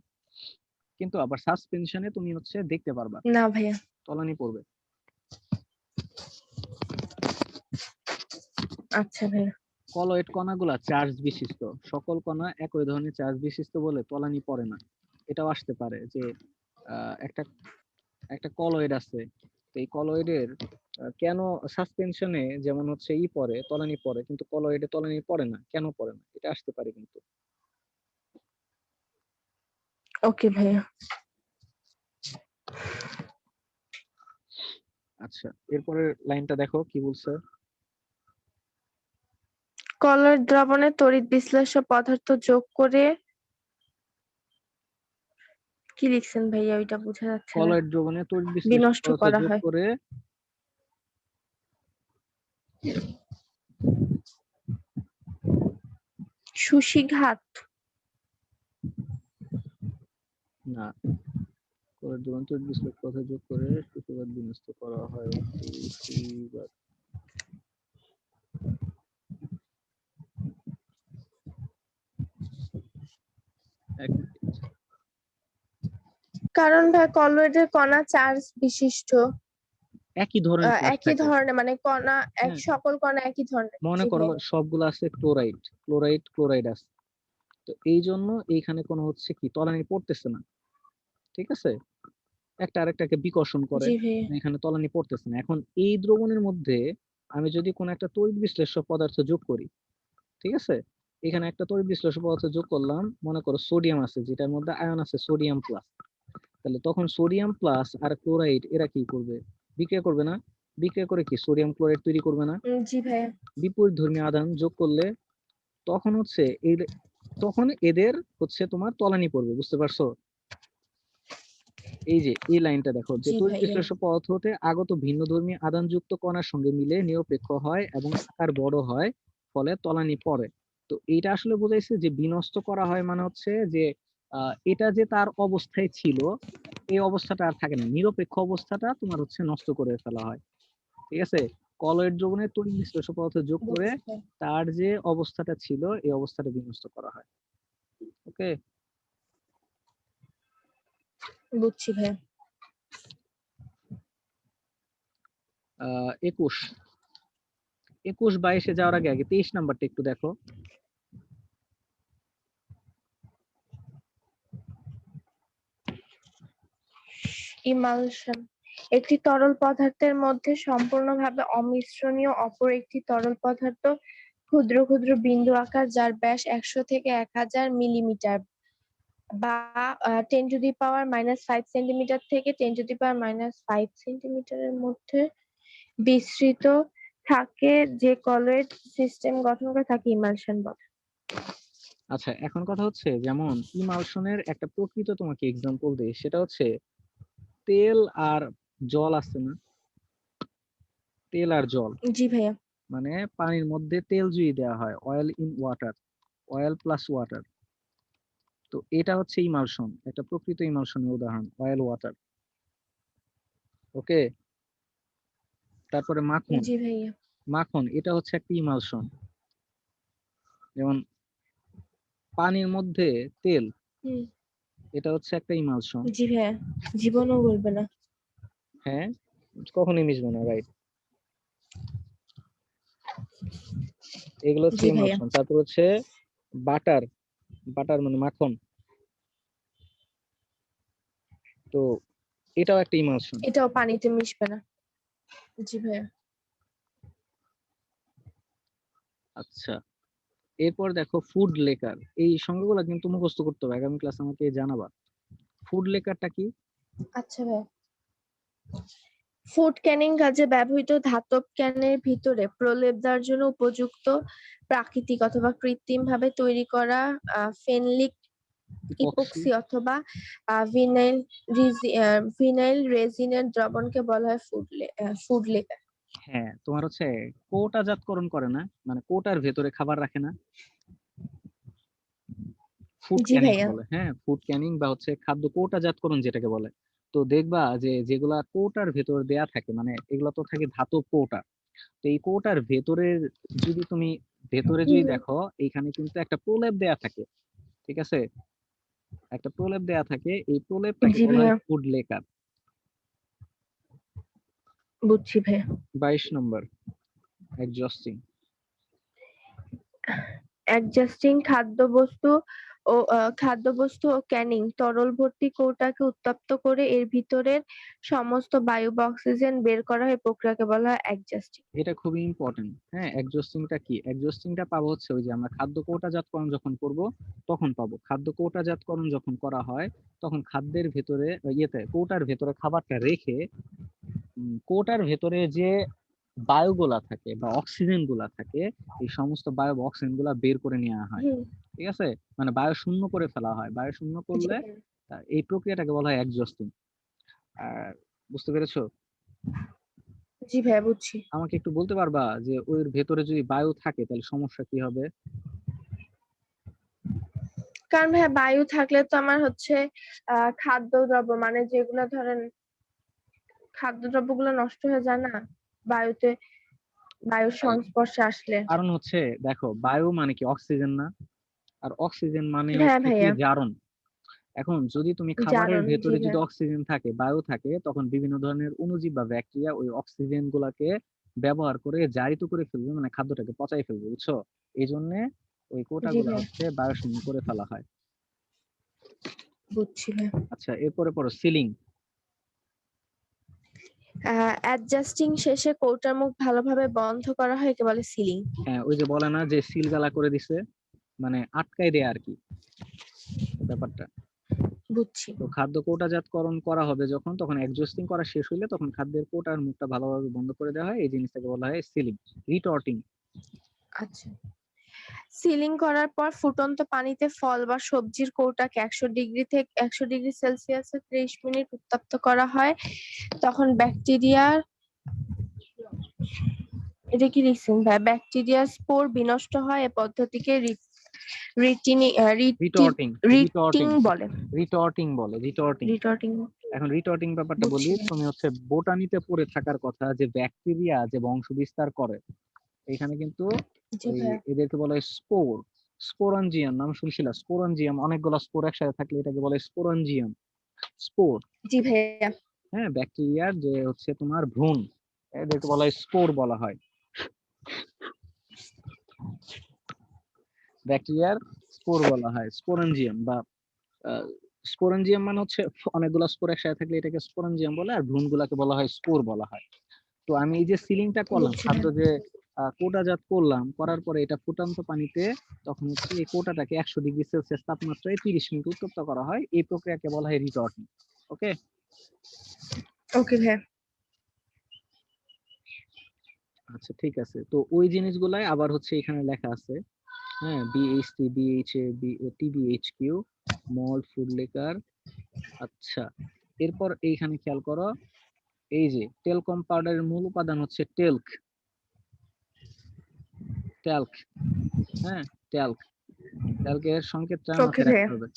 কিন্তু আবার সাসপেনশনে তুমি হচ্ছে দেখতে পারবা, না ভাইয়া। তলানি পড়বে। আচ্ছা ভাইয়া। কলয়েড কণাগুলা চার্জ বিশিষ্ট, সকল কণা একই ধরনের চার্জ বিশিষ্ট বলে তলানি পড়ে না। এটাও আসতে পারে যে একটা একটা কলয়েড আছে, তো এই কলয়েডের কেন সাসপেনশনে যেমন হচ্ছে পড়ে, তলানি পড়ে, কিন্তু কলয়েডে তলানি পড়ে না, কেন পড়ে না, এটা আসতে পারে কিন্তু। ওকে ভাইয়া। আচ্ছা, এরপরের লাইনটা দেখো কি বলছে। কলয়েড দ্রবণে তড়িৎ বিশ্লেষ্য পদার্থ যোগ করে কি লিখছেন ভাইয়া, ওইটা বোঝা যাচ্ছে না। কলয়েড দ্রবণে তড়িৎ বিশ্লেষ্য বিনষ্ট পদার্থ করা যোগ হয়। করে সুশিঘাত। না, কলয়েড দ্রবণে তড়িৎ বিশ্লেষ্য পদার্থ যোগ করে সুষিবাদ বিনষ্ট করা হয়। সুষিবাদ, এক মিনিট। কারণ ভাই কলয়েডের কণা চার্জ বিশিষ্ট। একই ধরনের চার্জ একই থাকে। ধরনের, মানে কণা হ্যাঁ, সকল কণা একই ধরনের। মনে জি করো ভাইয়া। সবগুলো আছে ক্লোরাইড, ক্লোরাইড ক্লোরাইড আছে, তো এই জন্য এইখানে কোনো হচ্ছে কি তলানি পড়তেছে না। ঠিক আছে, একটা আরেকটাকে বিকর্ষণ করে, জি ভাইয়া। এখানে তলানি পড়তেছে না। এখন এই দ্রবণের মধ্যে আমি যদি কোনো একটা তড়িৎ বিশ্লেষ্য পদার্থ যোগ করি, ঠিক আছে, এখানে একটা তড়িৎ বিশ্লেষ্য পদার্থ যোগ করলাম, মনে করো সোডিয়াম আছে, যেটার মধ্যে আয়ন আছে সোডিয়াম প্লাস, তাহলে তখন সোডিয়াম প্লাস আর ক্লোরাইড এরা কি করবে, বিক্রিয়া করবে না? বিক্রিয়া করে কি সোডিয়াম ক্লোরাইড তৈরি করবে না? জি ভাইয়া। বিপরীত ধর্মী আধান যোগ করলে তখন হচ্ছে এই, তখন এদের হচ্ছে তোমার তলানি পড়বে। বুঝতে পারছো? এই যে এই লাইনটা দেখো, যে জি তড়িৎ ভাইয়া। বিশ্লেষ্য পদার্থ হতে আগত ভিন্নধর্মী আধানযুক্ত কণার সঙ্গে মিলে নিরপেক্ষ হয় এবং আকার বড় হয়, ফলে তলানি পড়ে। তো এইটা আসলে বোঝাইছে যে বিনষ্ট করা হয়, মানে হচ্ছে যে এটা যে তার অবস্থায় ছিল এই অবস্থাটা আর থাকে না, নিরপেক্ষ অবস্থাটা তোমার হচ্ছে নষ্ট করে ফেলা হয়। ঠিক আছে, কলয়েড দ্রবণে তড়িৎ বিশ্লেষ্য পদার্থ যোগ করে বুঝছি ভাইয়া। তার যে অবস্থাটা ছিল এই অবস্থাটা বিনষ্ট করা হয়। ওকে, বুঝছি ভাইয়া। 21, 22 যাওয়ার আগে আগে 23 নাম্বারটা একটু দেখো। ইমালশন। একটি তরল পদার্থের মধ্যে সম্পূর্ণভাবে অমিশ্রণীয় অপর একটি তরল পদার্থ ক্ষুদ্র ক্ষুদ্র বিন্দু আকার যার ব্যাস 100 থেকে 1000 মিলিমিটার বা 10⁻⁻5 সেন্টিমিটার থেকে 10⁻⁻5 সেন্টিমিটারের মধ্যে বিস্তৃত থাকে যে কলয়েড সিস্টেম গঠন করে তাকে ইমালশন বলে। আচ্ছা, এখন কথা হচ্ছে যেমন ইমালশনের একটা প্রকৃত তোমাকে এক্সাম্পল দেই, সেটা হচ্ছে তেল আর জল আছে না, তেল আর জল, জি ভাইয়া। মানে পানির মধ্যে তেল যদি দেওয়া হয়, oil in water, oil plus water, তো এটা হচ্ছে ইমালশন, একটা প্রকৃত ইমালশনের উদাহরণ, অয়েল ওয়াটার। ওকে, তারপরে মাখন, জি ভাইয়া। মাখন এটা হচ্ছে একটা ইমালশন, যেমন পানির মধ্যে তেল, হুম। এটা হচ্ছে একটা ইমালশন। জি ভাইয়া, জীবনও বলবে না। হ্যাঁ, কখনোই মিশবে না, রাইট, এগুলো হচ্ছে জি ভাইয়া। ইমালশন। তারপর হচ্ছে বাটার, বাটার মানে মাখন, তো এটাও একটা ইমালশন। এটাও পানিতে মিশবে না। জি ভাইয়া। আচ্ছা, এরপর দেখো ফুড লেকার, এই সংজ্ঞাগুলো কিন্তু মুখস্থ করতে হবে, আগামী ক্লাস আমাকে জানাবা। ফুড লেকারটা কি? আচ্ছা ভাইয়া, ফুড ক্যানিং কাজে ব্যবহৃত ধাতব ক্যানের ভিতরে প্রলেপ দেওয়ার জন্য উপযুক্ত প্রাকৃতিক অথবা কৃত্রিম ভাবে তৈরি করা ফেনলিক ইপক্সি। ইপক্সি অথবা ভিনাইল রেজিনের দ্রবণকে বলা হয় ফুড লেকার। হ্যাঁ, তোমার হচ্ছে কৌটাজাতকরণ করে না, মানে কৌটার ভেতরে খাবার রাখে না, ফুড জি ক্যানিং ভাইয়া। বলে। হ্যাঁ, ফুড ক্যানিং বা হচ্ছে খাদ্য কৌটাজাতকরণ যেটাকে বলে। তো দেখবা যে যেগুলা কৌটার ভেতর দেয়া থাকে, মানে এগুলা তো থাকে ধাতব কৌটা, তো এই কৌটার ভেতরের যদি তুমি ভেতরে যদি হুম। দেখো, এইখানে কিন্তু একটা প্রলেপ দেয়া থাকে, ঠিক আছে, একটা প্রলেপ দেয়া থাকে, এই প্রলেপটাকে জি বলা হয় ভাইয়া, ফুড লেকার। বুঝছি ভাইয়া। 22 নম্বর, এক্সজস্টিং। অ্যাডজাস্টিং খাদ্যবস্তু ও ক্যানিং তরল ভর্তি কৌটাকে উত্তপ্ত করে এর ভিতরের সমস্ত বায়ু বা অক্সিজেন বের করা হয়, প্রক্রিয়াকে বলা হয় অ্যাডজাস্টিং। এটা খুবই ইম্পর্টেন্ট। হ্যাঁ, এক্সজস্টিংটা কি? এক্সজস্টিংটা পাবো হচ্ছে ওই যে আমরা খাদ্য কৌটাজাতকরণ যখন করব তখন পাবো। খাদ্য কৌটাজাতকরণ যখন করা হয় তখন খাদ্যের ভেতরে ইয়েতে কৌটার ভেতরে খাবারটা রেখে কৌটার ভেতরে যে বায়ুগুলা থাকে বা অক্সিজেন গুলা থাকে, এই সমস্ত বায়ু বা অক্সিজেন গুলা বের করে নেওয়া হয়, হুম। ঠিক আছে, মানে বায়ু শূন্য করে ফেলা হয়। বায়ু শূন্য জি করলে ভাইয়া। এই প্রক্রিয়াটাকে বলা হয় এক্সজস্টিং। আর বুঝতে পেরেছো? জি ভাইয়া, বুঝছি। আমাকে একটু বলতে পারবা যে ওর ভেতরে যদি বায়ু থাকে তাহলে সমস্যা কি হবে? কারণ ভাইয়া বায়ু থাকলে তো আমার হচ্ছে খাদ্যদ্রব্য মানে যেগুলো ধরেন খাদ্যদ্রব্যগুলো নষ্ট হয়ে যায় না বায়ুতে, বায়ুর সংস্পর্শে আসলে। কারণ হচ্ছে দেখো, বায়ু মানে কি? অক্সিজেন না? আর অক্সিজেন মানে হ্যাঁ হচ্ছে কি? ভাইয়া। জারণ। এখন যদি তুমি খাবারের জারণ, জি ভেতরে যদি ভাইয়া। অক্সিজেন থাকে, বায়ু থাকে, তখন বিভিন্ন ধরনের অণুজীব বা ব্যাকটেরিয়া ওই অক্সিজেন গুলাকে ব্যবহার করে জারিত করে ফেলবে, মানে খাদ্যটাকে পচাই ফেলবে, বুঝছো? এই জন্য ওই জি কোটাগুলো ভাইয়া, হচ্ছে বায়ু শূন্য করে ফেলা হয়। বুঝছি ভাইয়া। আচ্ছা, এরপরে পড়ো সিলিং। অ্যাডজাস্টিং শেষে কৌটার মুখ ভালোভাবে বন্ধ করা হয়, একে বলে সিলিং। হ্যাঁ, ওই যে বলে না যে সিলগালা করে দিছে, মানে আটকাই দেয়া আর কি ব্যাপারটা। বুঝছি। তো খাদ্য কৌটাজাতকরণ করা হবে যখন, তখন এক্সজস্টিং করা শেষ হইলে তখন খাদ্যের কৌটার মুখটা ভালোভাবে বন্ধ করে দেওয়া হয়, এই জিনিসটাকে বলা হয় সিলিং। রিটর্টিং। আচ্ছা, সিলিং করার পর ফুটন্ত পানিতে ফল বা সবজির কৌটাকে 100 ডিগ্রি সেলসিয়াসে 30 মিনিট উত্তপ্ত করা হয়। তখন এটা কি লিখছেন ভাই? ব্যাকটেরিয়ার স্পোর বিনষ্ট হয়। এ পদ্ধতিকে রিটর্টিং। রিটিং রিটর্টিং। বলে। রিটর্টিং বলে, রিটর্টিং। রিটর্টিং। এখন রিটর্টিং ব্যাপারটা বুঝছি বলি, ভাই। তুমি হচ্ছে বোটানিতে পড়ে থাকার কথা যে ব্যাকটেরিয়া যে বংশ বিস্তার করে, এখানে কিন্তু জি ওই ভাইয়া। এদেরকে বলে স্পোর। স্পোরঞ্জিয়াম নাম শুনছিলা? স্পোরঞ্জিয়াম, অনেকগুলো স্পোর একসাথে থাকলে এটাকে বলে স্পোরঞ্জিয়াম, স্পোর। জি ভাইয়া। হ্যাঁ, ব্যাকটেরিয়ার যে হচ্ছে তোমার ভ্রূণ, এদেরকে বলা হয় স্পোর বলা হয়। ব্যাকটেরিয়ার স্পোর বলা হয় স্পোরঞ্জিয়াম বা স্পোরেঞ্জিয়াম মানে হচ্ছে অনেকগুলো স্পোর একসাথে থাকলে এটাকে স্পোরেঞ্জিয়াম বলে, আর ভ্রূণগুলোকে বলা হয় স্পোর বলা হয়। তো আমি এই যে সিলিংটা করলাম, বুঝছি খাদ্য ভাইয়া। যে কোটাজাত করলাম, করার পরে এটা ফুটান্ত পানিতে তখন হচ্ছে এই কোটাটাকে 100°C তাপমাত্রায় 30 মিনিট উত্তপ্ত করা হয়। এই প্রক্রিয়াকে বলা হয় রিটর্টিং। ওকে, ওকে ভাইয়া। আচ্ছা ঠিক আছে। তো ওই জিনিসগুলাই আবার হচ্ছে এখানে লেখা আছে, হ্যাঁ, BHT, BHA, TBHQ, malt, food liquor. আচ্ছা, এরপর এইখানে খেয়াল করো, এই যে টেলকম পাউডারের মূল উপাদান হচ্ছে টেলক, টেলক, হ্যাঁ, টেলক, টেলকের সংকেতটা ওকে মাথায় ভাইয়া। রাখতে হবে।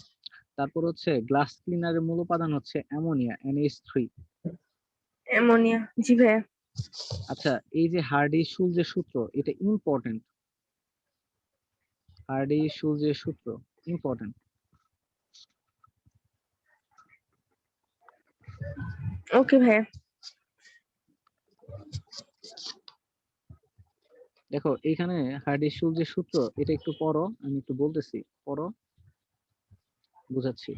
তারপর হচ্ছে গ্লাস ক্লিনারের মূল উপাদান হচ্ছে অ্যামোনিয়া, NH3। অ্যামোনিয়া, জি ভাইয়া। আচ্ছা, এই যে হার্ডি সুলজের সূত্র, এটা ইম্পর্টেন্ট, হার্ডি সুলজের সূত্র ইম্পর্টেন্ট। ওকে ভাইয়া। দেখো এইখানে হার্ডি সুলজের সূত্র, এটা একটু পড়ো, আমি একটু বলতেছি, পড়ো, বুঝাচ্ছি।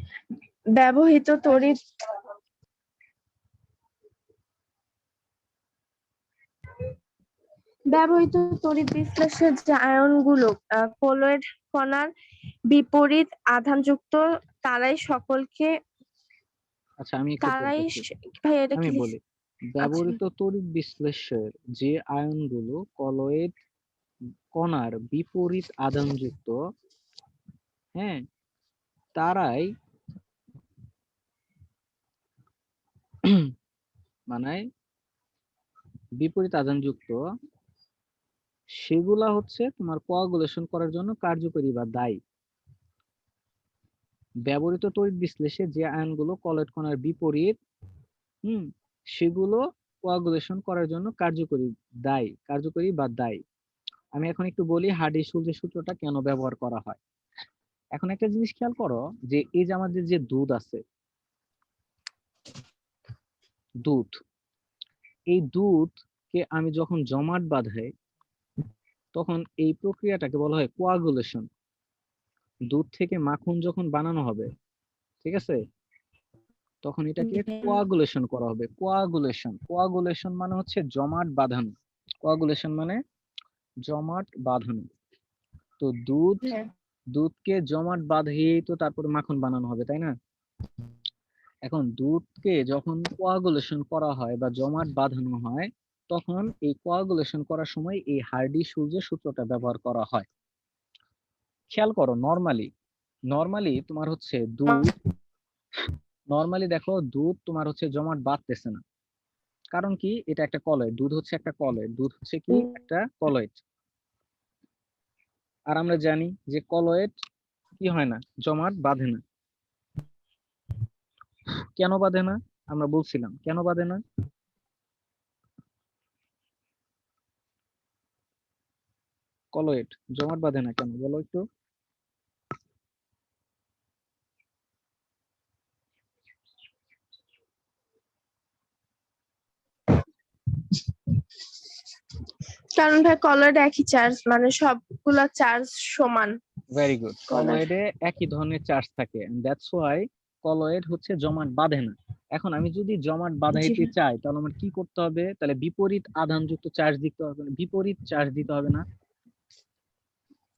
ব্যবহৃত তড়িৎ ব্যবহৃত তড়িৎ বিশ্লেষণের যে আয়নগুলো কলয়েড কণার বিপরীত আধানযুক্ত, তারাই সকলকে আচ্ছা আমি একটু তারাই বলতেছি, ভাই এটা আমি কি বলি। আচ্ছা। ব্যবহৃত তড়িৎ বিশ্লেষণের যে আয়নগুলো কলয়েড কণার বিপরীত আধানযুক্ত, হ্যাঁ, তারাই মানে বিপরীত আধানযুক্ত, সেগুলা হচ্ছে তোমার কোয়াগুলেশন করার জন্য কার্যকরী বা দায়ী। ব্যবহৃত তড়িৎ বিশ্লেষে যে আয়নগুলো কলয়েড কণার বিপরীত, সেগুলো কোয়াগুলেশন করার জন্য কার্যকরী বা দায়ী। আমি এখন একটু বলি হার্ডি সুলজের সূত্রটা কেন ব্যবহার করা হয়। এখন একটা জিনিস খেয়াল করো, যে এই যে আমাদের যে দুধ আছে, দুধ, এই দুধকে আমি যখন জমাট বাঁধাই, তখন এই প্রক্রিয়াটাকে বলা হয় কোয়াগুলেশন। দুধ থেকে মাখন যখন বানানো হবে, ঠিক আছে, তখন এটাকে কোয়াগুলেশন করা হবে। কোয়াগুলেশন, কোয়াগুলেশন মানে হচ্ছে জমাট বাঁধানো, কোয়াগুলেশন মানে জমাট বাঁধানো। তো দুধকে জমাট বাঁধিয়েই তো তারপরে মাখন বানানো হবে, তাই না? এখন দুধকে যখন কোয়াগুলেশন করা হয় বা জমাট বাঁধানো হয়, তখন এই কোয়াগুলেশন করার সময় এই হার্ডি সুলজের সূত্রটা ব্যবহার করা হয়। খেয়াল করো, নরমালি তোমার হচ্ছে দুধ, নরমালি দেখো দুধ তোমার হচ্ছে জমাট বাঁধতেছে না। কারণ কি? এটা একটা কলয়েড, দুধ হচ্ছে একটা কলয়েড, দুধ হচ্ছে কি একটা কলয়েড। আর আমরা জানি যে কলয়েড কি হয় না, জমাট বাঁধে না। কেন বাঁধে না? আমরা বলছিলাম কেন বাঁধে না। কলয়েড জমাট বাঁধে না কেন, বলো একটু। কারণ ভাই কলয়েড একই চার্জ, মানে সবগুলা চার্জ সমান। ভেরি গুড, কলয়েড, কলয়েডে একই ধরনের চার্জ থাকে, দ্যাটস ওয়াই কলয়েড হচ্ছে জমাট বাঁধে না। এখন আমি যদি জমাট জি বাঁধাইতে ভাই। চাই, তাহলে আমার কি করতে হবে? তাহলে বিপরীত আধানযুক্ত চার্জ দিতে হবে, বিপরীত চার্জ দিতে হবে না?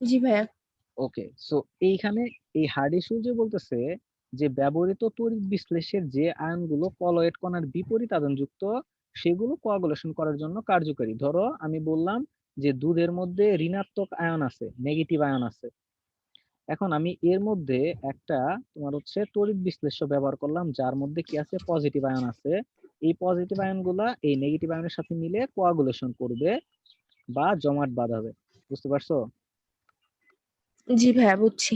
জি ভাইয়া। ওকে, সো এইখানে এই হার্ডি সুলজে বলতেছে যে ব্যবহৃত তড়িৎ বিশ্লেষের যে আয়নগুলো কলয়েড কণার বিপরীত আধানযুক্ত, সেগুলো কোয়াগুলেশন করার জন্য কার্যকরী। ধরো আমি বললাম যে দুধের মধ্যে ঋণাত্মক আয়ন আছে, নেগেটিভ আয়ন আছে। এখন আমি এর মধ্যে একটা তোমার হচ্ছে তড়িৎ বিশ্লেষ্য ব্যবহার করলাম, যার মধ্যে কি আছে, পজিটিভ আয়ন আছে। এই পজিটিভ আয়ন গুলা এই নেগেটিভ আয়নের সাথে মিলে কোয়াগুলেশন করবে বা জমাট বাঁধাবে। বুঝতে পারছো? জি ভাইয়া, বুঝছি।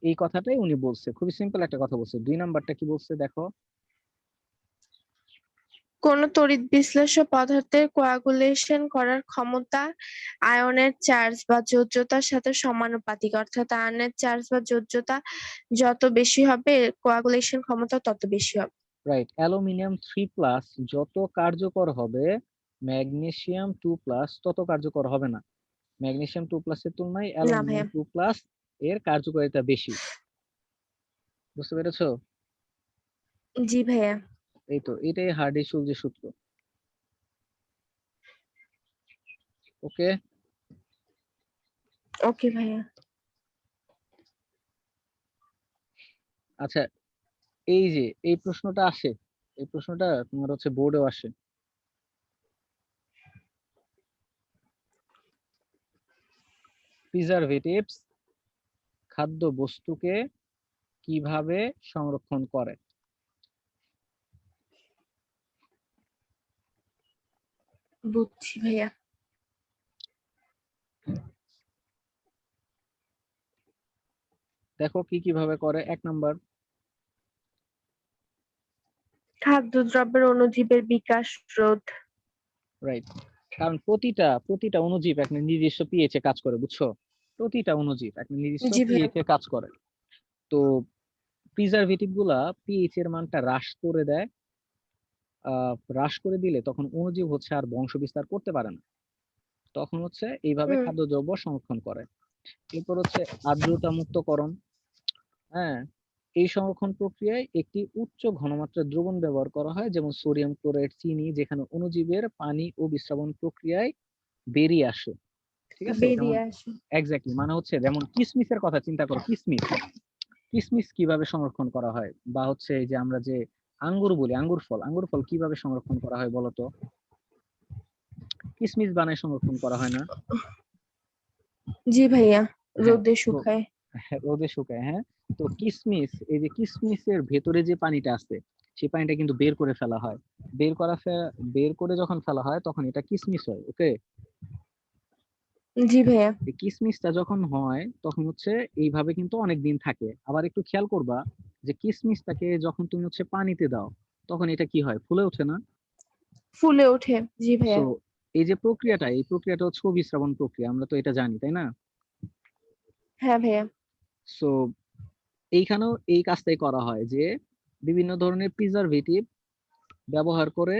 এই কথাটাই উনি বলছে, খুবই সিম্পল একটা কথা বলছে। 2 নাম্বারটা কি বলছে দেখো। কোন তড়িৎ বিশ্লেষ্য পদার্থের কোয়াগুলেশন করার ক্ষমতা আয়নের চার্জ বা যোজ্যতার সাথে সমানুপাতিক, অর্থাৎ আয়নের চার্জ বা যোজ্যতা যত বেশি হবে কোয়াগুলেশন ক্ষমতা তত বেশি হবে। রাইট, অ্যালুমিনিয়াম 3+ যত কার্যকর হবে, ম্যাগনেসিয়াম 2+ তত কার্যকর হবে না। ম্যাগনেসিয়াম 2+ এর তুলনায় না অ্যালুমিনিয়াম ভাইয়া। 2+ এর কার্যকারিতা বেশি। বুঝতে পেরেছো? জি ভাইয়া। এই তো এটাই হার্ডি-সুলজের সূত্র। ওকে, ওকে ভাইয়া। আচ্ছা এই যে এই প্রশ্নটা আসে, এই প্রশ্নটা তোমার হচ্ছে বোর্ডেও আসে। প্রিজারভেটিভস খাদ্য বস্তুকে কিভাবে সংরক্ষণ করে? বুঝছি ভাইয়া। দেখো কি কিভাবে করে। 1 নাম্বার, খাদ্যদ্রব্যের অণুজীবের বিকাশ রোধ। রাইট। কারণ প্রতিটা অণুজীব একটা নির্দিষ্ট পিএইচ এ কাজ করে, বুঝছো? প্রতিটা অণুজীব একটা নির্দিষ্ট জি ভাইয়া। পিএইচ এ কাজ করে। তো প্রিজারভেটিভ গুলা পিএইচ এর মানটা হ্রাস করে দেয়। হ্রাস করে দিলে তখন অণুজীব হচ্ছে আর বংশ বিস্তার করতে পারে না, তখন হচ্ছে এইভাবে হুম। খাদ্যদ্রব্য সংরক্ষণ করে। এরপর হচ্ছে আর্দ্রতা মুক্তকরণ। হ্যাঁ, এই সংরক্ষণ প্রক্রিয়ায় একটি উচ্চ ঘনমাত্রার দ্রবণ ব্যবহার করা হয়, যেমন সোডিয়াম ক্লোরাইড, চিনি, যেখানে অণুজীবের পানি ও বিশ্রাবণ প্রক্রিয়ায় বেরিয়ে আসে। ঠিক আছে, যেমন বেরিয়ে আসে। এক্স্যাক্টলি, মানে হচ্ছে যেমন কিসমিসের কথা চিন্তা করো। কিসমিস কিসমিস কিভাবে সংরক্ষণ করা হয়, বা হচ্ছে এই যে আমরা যে আঙ্গুর বলি, আঙ্গুর ফল কিভাবে সংরক্ষণ করা হয় বলতো? কিসমিস বানায় সংরক্ষণ করা হয় না? জি ভাইয়া, হ্যাঁ, রোদে তো শুকায়। হ্যাঁ, রোদে শুকায়। হ্যাঁ, তো কিসমিস, এই যে কিসমিসের ভেতরে যে পানিটা আছে সেই পানিটা কিন্তু বের করে ফেলা হয়। বের করে যখন ফেলা হয় তখন এটা কিসমিস হয়। ওকে, জি ভাইয়া। এই কিসমিসটা যখন হয় তখন হচ্ছে এইভাবে কিন্তু অনেক দিন থাকে। আবার একটু খেয়াল করবা যে কিসমিসটাকে যখন তুমি হচ্ছে পানিতে দাও তখন এটা কি হয়, ফুলে ওঠে না? ফুলে ওঠে। জি সো ভাইয়া। এই প্রক্রিয়াটা হচ্ছে অভিস্রাবণ প্রক্রিয়া, আমরা তো এটা জানি তাই না? হ্যাঁ ভাইয়া। সো এইখানেও এই কাজটাই করা হয় যে বিভিন্ন ধরনের প্রিজারভেটিভ ব্যবহার করে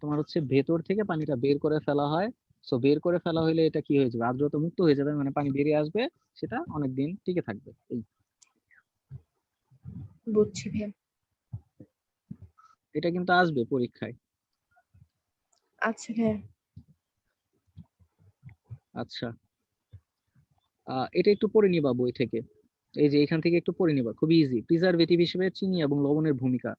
তোমার হচ্ছে ভেতর থেকে পানিটা বের করে ফেলা হয়। সো বের করে ফেলা হলে এটা কি হয়ে যাবে, আর্দ্রতা মুক্ত হয়ে যাবে, মানে পানি বেরিয়ে আসবে, সেটা অনেকদিন টিকে থাকবে। এই বুঝছি ভাইয়া। এটা কিন্তু আসবে পরীক্ষায়। আচ্ছা ভাইয়া। আচ্ছা, এটা একটু পড়ে নিবা বই থেকে। এই যে এখান থেকে একটু পড়ে নিবা, খুবই ইজি। প্রিজারভেটিভ হিসেবে চিনি এবং লবণের ভূমিকা।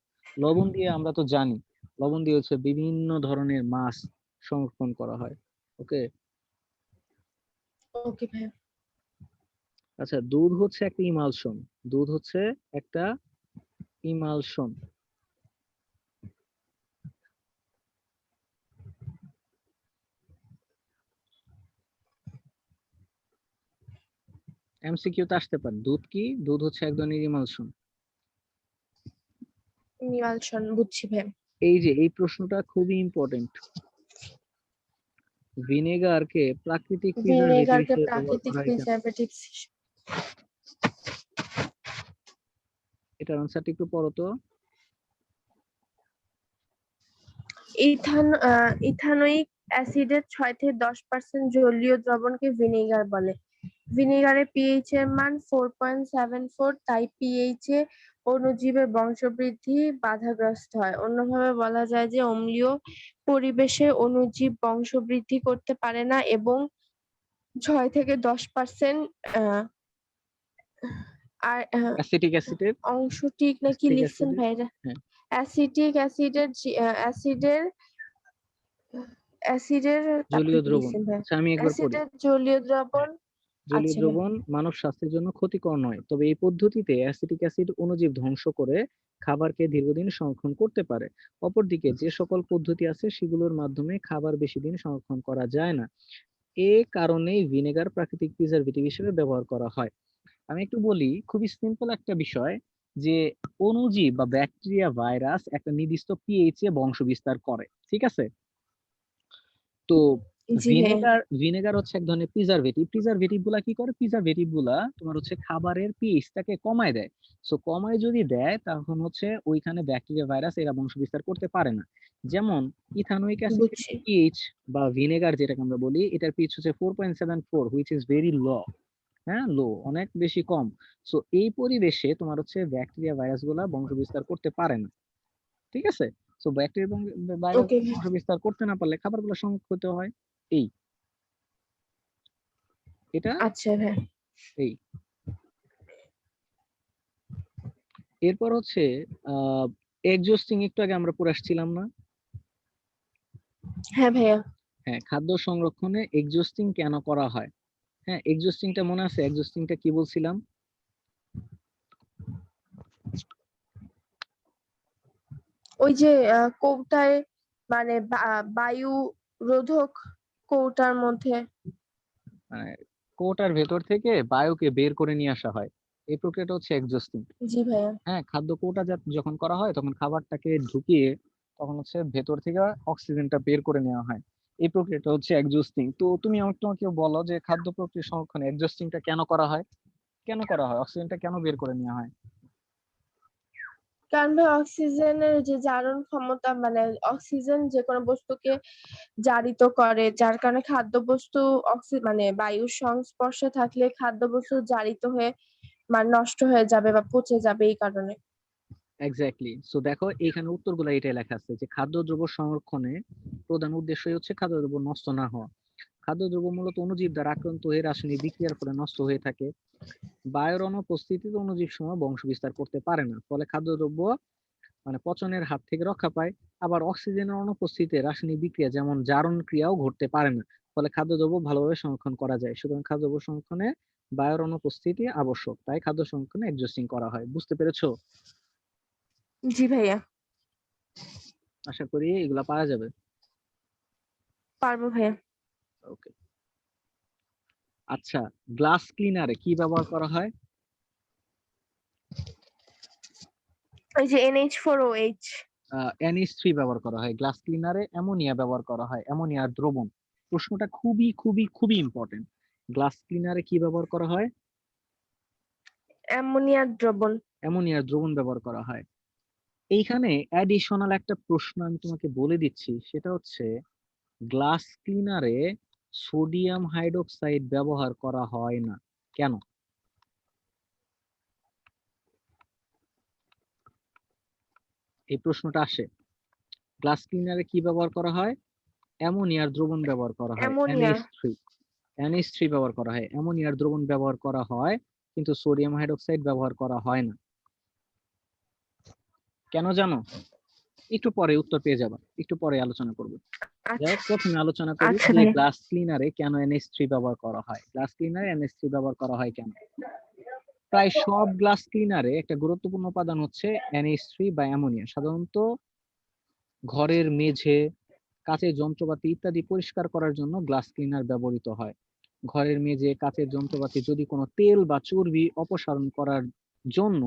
লবণ দিয়ে আমরা তো জানি, লবণ দিয়ে হচ্ছে বিভিন্ন ধরনের মাছ সংরক্ষণ করা হয়। ওকে, ওকে ভাইয়া। আচ্ছা দুধ হচ্ছে একটা ইমালশন। দুধ হচ্ছে একটা ইমালশন। এমসিকিউ তে আসতে পারে। দুধ কি? দুধ হচ্ছে এক ধরনের ইমালশন। নিমালশন, বুঝছি ভাইয়া। এই যে এই প্রশ্নটা খুবই ইম্পর্টেন্ট। ভিনেগারকে প্রাকৃতিক প্রিজারভেটিভ ভিনেগারকে হিসেবে ব্যবহার প্রাকৃতিক করা হয় কেন? প্রিজারভেটিভস। এটার আনসারটা একটু পড়ো তো। ইথানোয়িক অ্যাসিডের 6 থেকে 10% জলীয় দ্রবণকে ভিনেগার বলে। ভিনেগারে পিএইচ এর মান 4.74, তাই পিএইচ এ অণুজীবের বংশবৃদ্ধি বাধাগ্রস্ত হয়। অন্যভাবে বলা যায় যে অম্লীয় পরিবেশে অণুজীব বংশবৃদ্ধি করতে পারে না এবং 6 থেকে 10% আর অ্যাসিটিক অ্যাসিডের অংশটি নাকি অ্যাসিটিক লিখছেন অ্যাসিডের ভাইরা? হ্যাঁ, অ্যাসিটিক অ্যাসিডের অ্যাসিডের তারপরে জলীয় কি দ্রবণ। লিখছেন ভাই? আচ্ছা আমি একবার পড়ি। অ্যাসিডের জলীয় দ্রবণ। হ্যাঁ, জলীয় আচ্ছা ভাই। দ্রবণ মানব স্বাস্থ্যের জন্য ক্ষতিকর নয়, তবে এই পদ্ধতিতে অ্যাসিটিক অ্যাসিড অণুজীব ধ্বংস করে খাবারকে দীর্ঘদিন সংরক্ষণ করতে পারে। অপরদিকে যে সকল পদ্ধতি আছে সেগুলোর মাধ্যমে খাবার বেশি দিন সংরক্ষণ করা যায় না। এ কারণেই ভিনেগার প্রাকৃতিক প্রিজারভেটিভ হিসেবে ব্যবহার করা হয়। আমি একটু বলি, খুবই সিম্পল একটা বিষয়, যে অণুজীব বা ব্যাকটেরিয়া, ভাইরাস একটা নির্দিষ্ট পিএইচ এ বংশ বিস্তার করে, ঠিক আছে? তো জি ভাই। ভিনেগার হচ্ছে এক ধরনের প্রিজারভেটিভ। প্রিজারভেটিভ গুলা কি করে? প্রিজারভেটিভ গুলা তোমার হচ্ছে খাবারের পিএইচটাকে কমায় দেয়। সো কমায় যদি দেয় তখন হচ্ছে ওইখানে ব্যাকটেরিয়া, ভাইরাস এরা বংশ বিস্তার করতে পারে না। যেমন ইথানোয়িক অ্যাসিডের বুঝছি। পিএইচ বা ভিনেগার যেটাকে আমরা বলি, এটার পিএইচ হচ্ছে 4.74, হুইচ ইজ ভেরি লো। হ্যাঁ লো, অনেক বেশি কম। সো এই পরিবেশে তোমার হচ্ছে ব্যাকটেরিয়া ভাইরাস গুলা বংশ বিস্তার করতে পারে না, ঠিক আছে। সো ব্যাকটেরিয়া ভাইরাস ওকে বংশ বিস্তার করতে না পারলে খাবারগুলো সংরক্ষিত হয়। এই এটা আচ্ছা ভাইয়া। এই এরপর হচ্ছে এক্সস্টিং, একটু আগে আমরা পড়ে আসছিলাম না? হ্যাঁ ভাইয়া। হ্যাঁ, খাদ্য সংরক্ষণে এক্সস্টিং কেন করা হয়? হ্যাঁ, এক্সস্টিংটা মনে আছে? এক্সস্টিংটা কি বলছিলাম? ওই যে কৌটায় মানে বায়ু রোধক কৌটার মধ্যে। মানে কোটার ভেতর থেকে বায়ুকে বের করে নিয়ে আসা হয়, এই প্রক্রিয়াটা হচ্ছে এক্সস্টিং। জি ভাইয়া। হ্যাঁ, খাদ্য কোটা যখন করা হয় তখন খাবারটাকে ঢুকিয়ে তখন হচ্ছে ভেতর থেকে অক্সিজেনটা বের করে নেওয়া হয়, এই প্রক্রিয়াটা হচ্ছে এক্সস্টিং। তো তুমি আমাকে বলো যে খাদ্য প্রক্রিয়া সংরক্ষণে এক্সস্টিংটা কেন করা হয়? কেন করা হয়? অক্সিজেনটা কেন বের করে নেওয়া হয়? কারণ ভাই অক্সিজেনের যে জারণ ক্ষমতা মানে অক্সিজেন যে কোনো বস্তুকে জারিত করে, যার কারণে খাদ্যবস্তু মানে বায়ুর সংস্পর্শে থাকলে খাদ্যবস্তু জারিত হয়ে মানে নষ্ট হয়ে যাবে বা পচে যাবে এই কারণে। এক্স্যাক্টলি। সো দেখো এখানে উত্তরগুলো এটাই লেখা আছে যে খাদ্যদ্রব্য সংরক্ষণে প্রধান উদ্দেশ্যই হচ্ছে খাদ্যদ্রব্য নষ্ট না হওয়া। খাদ্যদ্রব্য মূলত অণুজীব দ্বারা আক্রান্ত হয়ে রাসায়নিক বিক্রিয়ার ফলে নষ্ট হয়ে থাকে। বায়ুর অনুপস্থিতিতে অণুজীব সময় বংশ বিস্তার করতে পারে না, ফলে খাদ্যদ্রব্য মানে পচনের হাত থেকে রক্ষা পায়। আবার অক্সিজেনের অনুপস্থিতিতে রাসায়নিক বিক্রিয়া যেমন জারণ ক্রিয়াও ঘটতে পারে না, ফলে খাদ্যদ্রব্য ভালোভাবে সংরক্ষণ করা যায়। সুতরাং খাদ্যদ্রব্য সংরক্ষণে বায়ুর অনুপস্থিতি আবশ্যক, তাই খাদ্য সংরক্ষণে এডজাস্টিং করা হয়। বুঝতে পেরেছো? জি ভাইয়া। আশা করি এগুলা পাওয়া যাবে। পারবো ভাইয়া। ওকে। আচ্ছা, গ্লাস ক্লিনারে কি ব্যবহার করা হয়? ওই যে NH4OH। NH3 ব্যবহার করা হয়। গ্লাস ক্লিনারে অ্যামোনিয়া ব্যবহার করা হয়, অ্যামোনিয়ার দ্রবণ। প্রশ্নটা খুবই খুবই খুবই ইম্পর্টেন্ট। গ্লাস ক্লিনারে কি ব্যবহার করা হয়? অ্যামোনিয়ার দ্রবণ। অ্যামোনিয়ার দ্রবণ ব্যবহার করা হয়। এইখানে অ্যাডিশনাল একটা প্রশ্ন আমি তোমাকে বলে দিচ্ছি, সেটা হচ্ছে গ্লাস ক্লিনারে সোডিয়াম হাইড্রোক্সাইড ব্যবহার করা হয় না কেন? এই প্রশ্নটা আসে। গ্লাস ক্লিনারে কি ব্যবহার করা হয়? অ্যামোনিয়ার দ্রবণ ব্যবহার করা হয়, অ্যামোনিয়া। NH3। NH3 ব্যবহার করা হয়, অ্যামোনিয়ার দ্রবণ ব্যবহার করা হয়, কিন্তু সোডিয়াম হাইড্রোক্সাইড ব্যবহার করা হয় না। কেন জানো? একটু পরে উত্তর পেয়ে যাবা, একটু পরে আলোচনা করবো। যাই আচ্ছা। হোক, প্রথমে আলোচনা করি আচ্ছা যে ভাইয়া। গ্লাস ক্লিনারে কেন NH3 ব্যবহার করা হয়। গ্লাস ক্লিনারে NH3 ব্যবহার করা হয় কেন? প্রায় সব গ্লাস ক্লিনারে একটা গুরুত্বপূর্ণ উপাদান হচ্ছে NH3 বা অ্যামোনিয়া। সাধারণত ঘরের মেঝে, কাঁচের যন্ত্রপাতি ইত্যাদি পরিষ্কার করার জন্য গ্লাস ক্লিনার ব্যবহৃত হয়। ঘরের মেঝে, কাঁচের যন্ত্রপাতি যদি কোনো তেল বা চর্বি অপসারণ করার জন্য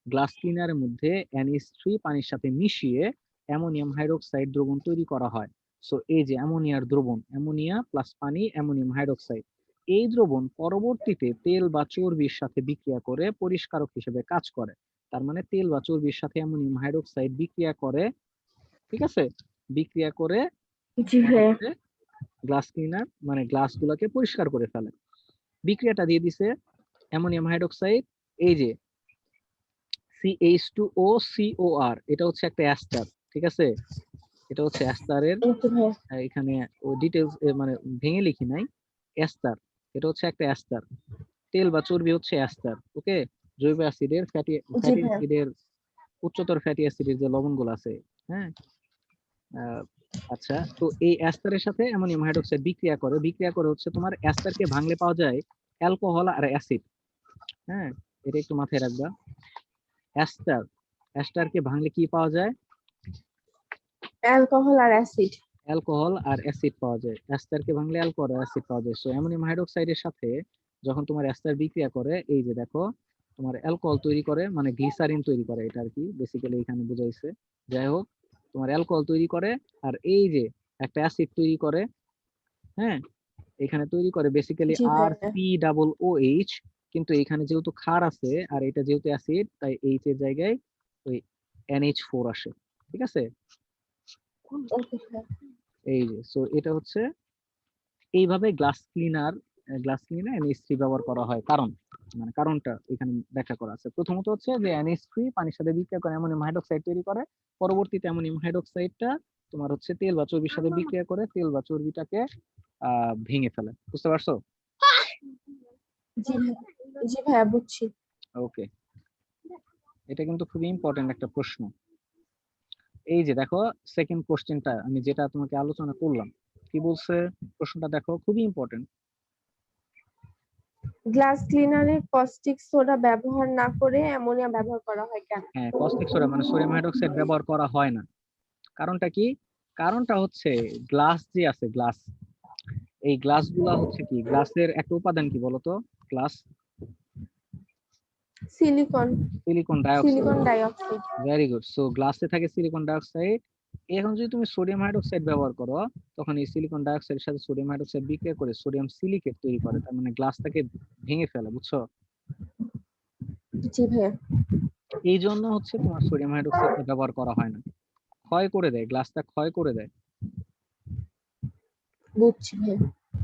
গ্লাস ক্লিনারের মধ্যে NH3 পানির সাথে মিশিয়ে অ্যামোনিয়াম হাইড্রোক্সাইড দ্রবণ তৈরি করা হয়। সো এই যে অ্যামোনিয়ার দ্রবণ, অ্যামোনিয়া প্লাস পানি, অ্যামোনিয়াম হাইড্রোক্সাইড, এই দ্রবণ পরবর্তীতে তেল বা চর্বির সাথে বিক্রিয়া করে পরিষ্কারক হিসেবে কাজ করে। তার মানে তেল বা চর্বির সাথে অ্যামোনিয়াম হাইড্রোক্সাইড বিক্রিয়া করে, ঠিক আছে, বিক্রিয়া করে জি তোমার ভাইয়া। হচ্ছে গ্লাস ক্লিনার মানে গ্লাস গুলাকে পরিষ্কার করে ফেলে। বিক্রিয়াটা দিয়ে দিছে অ্যামোনিয়াম হাইড্রোক্সাইড, এই যে CH2OCOR, এটা হচ্ছে একটা অ্যাস্টার, ঠিক আছে। এটা হচ্ছে অ্যাস্টারের, ওকে ভাইয়া। এখানে ও ডিটেলস মানে ভেঙে লিখি নাই, অ্যাস্টার। এটা হচ্ছে একটা অ্যাস্টার। তেল বা চর্বি হচ্ছে অ্যাস্টার, ওকে। জৈব অ্যাসিডের ফ্যাটি জি ফ্যাটি ভাইয়া। অ্যাসিডের উচ্চতর ফ্যাটি অ্যাসিডের যে লবণগুলো আছে, হ্যাঁ। আহ, আচ্ছা, তো এই অ্যাস্টারের সাথে অ্যামোনিয়াম হাইড্রোক্সাইড বিক্রিয়া করে হচ্ছে তোমার অ্যাস্টারকে ভাঙলে পাওয়া যায় অ্যালকোহল আর অ্যাসিড। হ্যাঁ, এটা একটু মাথায় রাখবা। অ্যাস্টার, অ্যাস্টারকে ভাঙলে কি পাওয়া যায়? অ্যালকোহল আর অ্যাসিড। অ্যালকোহল আর অ্যাসিড পাওয়া যায়। অ্যাস্টারকে ভাঙলে অ্যালকোহল আর অ্যাসিড পাওয়া যায়। সো অ্যামোনিয়াম হাইড্রোক্সাইডের সাথে যখন তোমার অ্যাস্টার বিক্রিয়া করে, এই যে দেখো তোমার অ্যালকোহল তৈরি করে, মানে গ্লিসারিন তৈরি করে, এটা আর কি বেসিক্যালি এখানে বোঝাইছে। যাই হোক, তোমার অ্যালকোহল তৈরি করে আর এই যে একটা অ্যাসিড তৈরি করে, হ্যাঁ। এখানে তৈরি করে বেসিক্যালি জি আর ভাইয়া। সি ডাবল ও এইচ, কিন্তু এখানে যেহেতু ক্ষার আছে আর এটা যেহেতু অ্যাসিড, তাই এইচ এর জায়গায় ওই NH4 আসে, ঠিক আছে। ওকে ভাইয়া। এই যে সো এটা হচ্ছে এইভাবে glass cleaner glass cleaner NH3 ব্যবহার করা হয়, কারণটা এখানে ব্যাখ্যা করা আছে। প্রথমত হচ্ছে যে NH3 পানির সাথে বিক্রিয়া করে অ্যামোনিয়াম হাইড্রোক্সাইড তৈরি করে, পরবর্তীতে অ্যামোনিয়াম হাইড্রোক্সাইডটা তোমার হচ্ছে তেল বা চর্বির সাথে বিক্রিয়া করে তেল বা চর্বিটাকে ভেঙে ফেলে। বুঝতে পারছো? জি জি ভাইয়া বুঝছি। ওকে, এটা কিন্তু খুবই ইম্পর্টেন্ট একটা প্রশ্ন। এই যে দেখো সেকেন্ড কোশ্চেনটা আমি যেটা তোমাকে আলোচনা করলাম, কি বলছে প্রশ্নটা দেখো, খুবই ইম্পর্টেন্ট। গ্লাস ক্লিনারে কস্টিক সোডা ব্যবহার না করে অ্যামোনিয়া ব্যবহার করা হয় কেন? হ্যাঁ, কস্টিক সোডা মানে সোডিয়াম হাইড্রোক্সাইড ব্যবহার করা হয় না। কারণটা কি? কারণটা হচ্ছে গ্লাস যে আছে, গ্লাস, এই গ্লাসগুলা হচ্ছে কি, গ্লাসের একটা উপাদান কি বলতো? Glass silicon silicon dioxide. Silicon dioxide. Very good. So গ্লাসে থাকে সিলিকন ডাইঅক্সাইড। এখন যদি তুমি সোডিয়াম হাইড্রোক্সাইড ব্যবহার করো, তখন এই সিলিকন ডাইঅক্সাইডের সাথে সোডিয়াম হাইড্রোক্সাইড বিক্রিয়া করে সোডিয়াম সিলিকেট তৈরি করে, তার মানে গ্লাসটাকে ভেঙে ফেলে। বুঝছো? জি ভাইয়া এই জন্য হচ্ছে তোমার সোডিয়াম হাইড্রোক্সাইড ব্যবহার করা হয় না, ক্ষয় করে দেয়, গ্লাসটা ক্ষয় করে দেয়। বুঝছি ভাইয়া।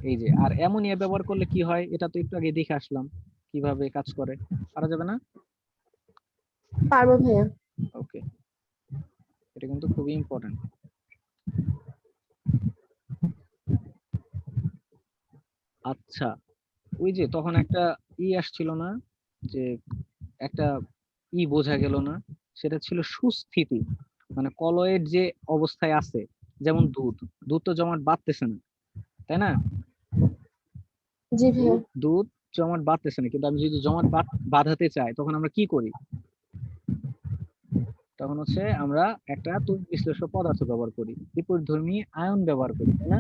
এই যে, আর অ্যামোনিয়া ব্যবহার করলে কি হয়, এটা তো একটু আগে দেখে আসলাম কিভাবে কাজ করে। পারা যাবে না? পারবো ভাইয়া। ওকে, এটা কিন্তু খুবই ইম্পর্টেন্ট। আচ্ছা, ওই যে তখন একটা আসছিল না, যে একটা বোঝা গেল না, সেটা ছিল সুস্থিতি, মানে কলয়েড যে অবস্থায় আছে, যেমন দুধ, দুধ তো জমাট বাঁধতেছে না, তাই না? জি ভাইয়া দুধ জমাট বাঁধতেছে না, কিন্তু আমি যদি জমাট বাঁধাতে চাই তখন আমরা কি করি? তখন হচ্ছে আমরা একটা তড়িৎ বিশ্লেষক পদার্থ ব্যবহার করি, বিপরীতধর্মী আয়ন ব্যবহার করি, তাই না?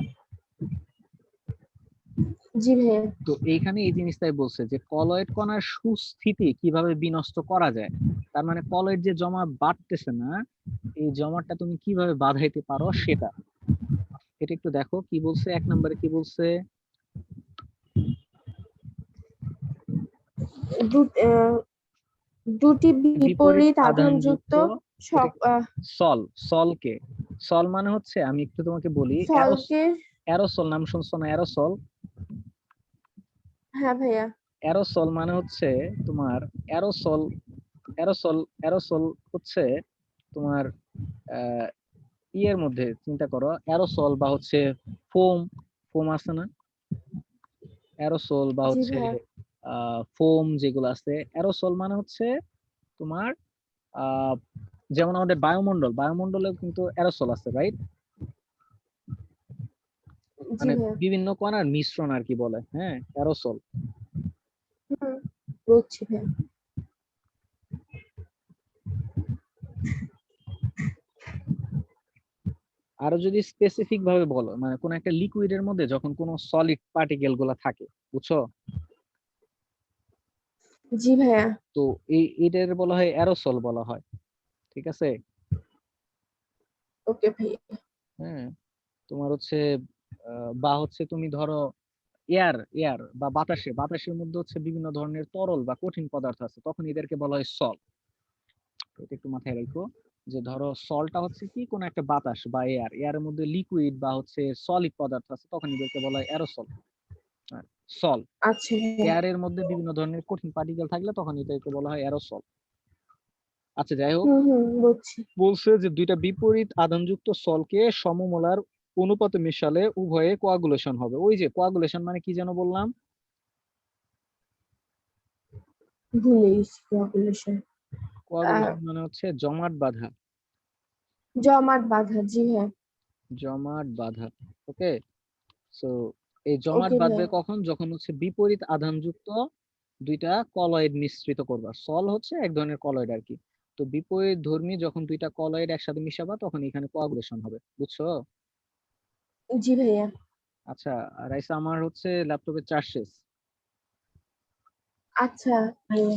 জি ভাইয়া তো এইখানে এই জিনিসটাই বলছে যে কলয়েড কণার সুস্থিতি কিভাবে বিনষ্ট করা যায়। তার মানে কলয়েড যে জমা বাড়তেছে না, এই জমাটটা তুমি কিভাবে বাধাইতে পারো সেটা। এটা একটু দেখো কি বলছে, 1 নম্বরে কি বলছে? দুটি বিপরীত বিপরীত আধানযুক্ত সব সল, সলকে, সল মানে হচ্ছে, আমি একটু তোমাকে বলি, সলকে। অ্যারোসল নাম শুনছো না? অ্যারোসল, হ্যাঁ ভাইয়া অ্যারোসল মানে হচ্ছে তোমার, অ্যারোসল, অ্যারোসল হচ্ছে তোমার ইয়ের মধ্যে চিন্তা করো, অ্যারোসল বা হচ্ছে ফোম, ফোম আছে না, অ্যারোসল বা জি হচ্ছে ভাইয়া ফোম যেগুলো আছে, অ্যারোসল মানে হচ্ছে তোমার আহ যেমন আমাদের বায়ুমণ্ডলেও কিন্তু অ্যারোসল আছে, রাইট? জি মানে ভাইয়া বিভিন্ন কণার মিশ্রণ আর কি বলে, হ্যাঁ, অ্যারোসল। হুম, বুঝছি ভাইয়া। আরো যদি স্পেসিফিক ভাবে বলো, মানে কোন একটা লিকুইডের মধ্যে যখন কোন সলিড পার্টিকেল গুলা থাকে, বুঝছো? জি ভাইয়া তো এটার বলা হয় অ্যারোসল বলা হয়, ঠিক আছে? ওকে ভাইয়া হ্যাঁ, তোমার হচ্ছে বা হচ্ছে তুমি ধরো এয়ার বা বাতাসের মধ্যে হচ্ছে বিভিন্ন ধরনের তরল বা কঠিন পদার্থ আছে, তখন এদেরকে বলা হয় সল। এটা একটু মাথায় রাখো, যে ধরো সলটা হচ্ছে কি, কোন একটা বাতাস বা এয়ারের মধ্যে লিকুইড বা হচ্ছে সলিড পদার্থ আছে, তখন এদেরকে বলা হয় অ্যারোসল, সল। আচ্ছা ভাইয়া এয়ারের মধ্যে বিভিন্ন ধরনের কঠিন পার্টিকেল থাকলে তখন এটাকে বলা হয় অ্যারোসল। আচ্ছা, যাই হোক, বুঝছি। বলছে যে দুইটা বিপরীত আধানযুক্ত সলকে সমমোলার অনুপাতে মিশালে উভয়ে কোয়াগুলেশন হবে। ওই যে কোয়াগুলেশন মানে কি যেন বললাম? ভুলে গেছি কোয়াগুলেশন। কোয়াগুলেশন মানে হচ্ছে জমাট বাঁধা, জমাট বাঁধা। জি হ্যাঁ জমাট বাঁধা। ওকে, সো এই জমাট ওকে বাঁধবে ভাইয়া কখন? যখন হচ্ছে বিপরীত আধানযুক্ত দুইটা কলয়েড মিশ্রিত করবা। সল হচ্ছে এক ধরনের কলয়েড আর কি। তো বিপরীত ধর্মী যখন দুইটা কলয়েড একসাথে মিশাবা, তখন এখানে কোয়াগুলেশন হবে। বুঝছো? জি ভাইয়া আচ্ছা, রাইসা, আমার হচ্ছে ল্যাপটপে চার্জ শেষ। আচ্ছা ভাইয়া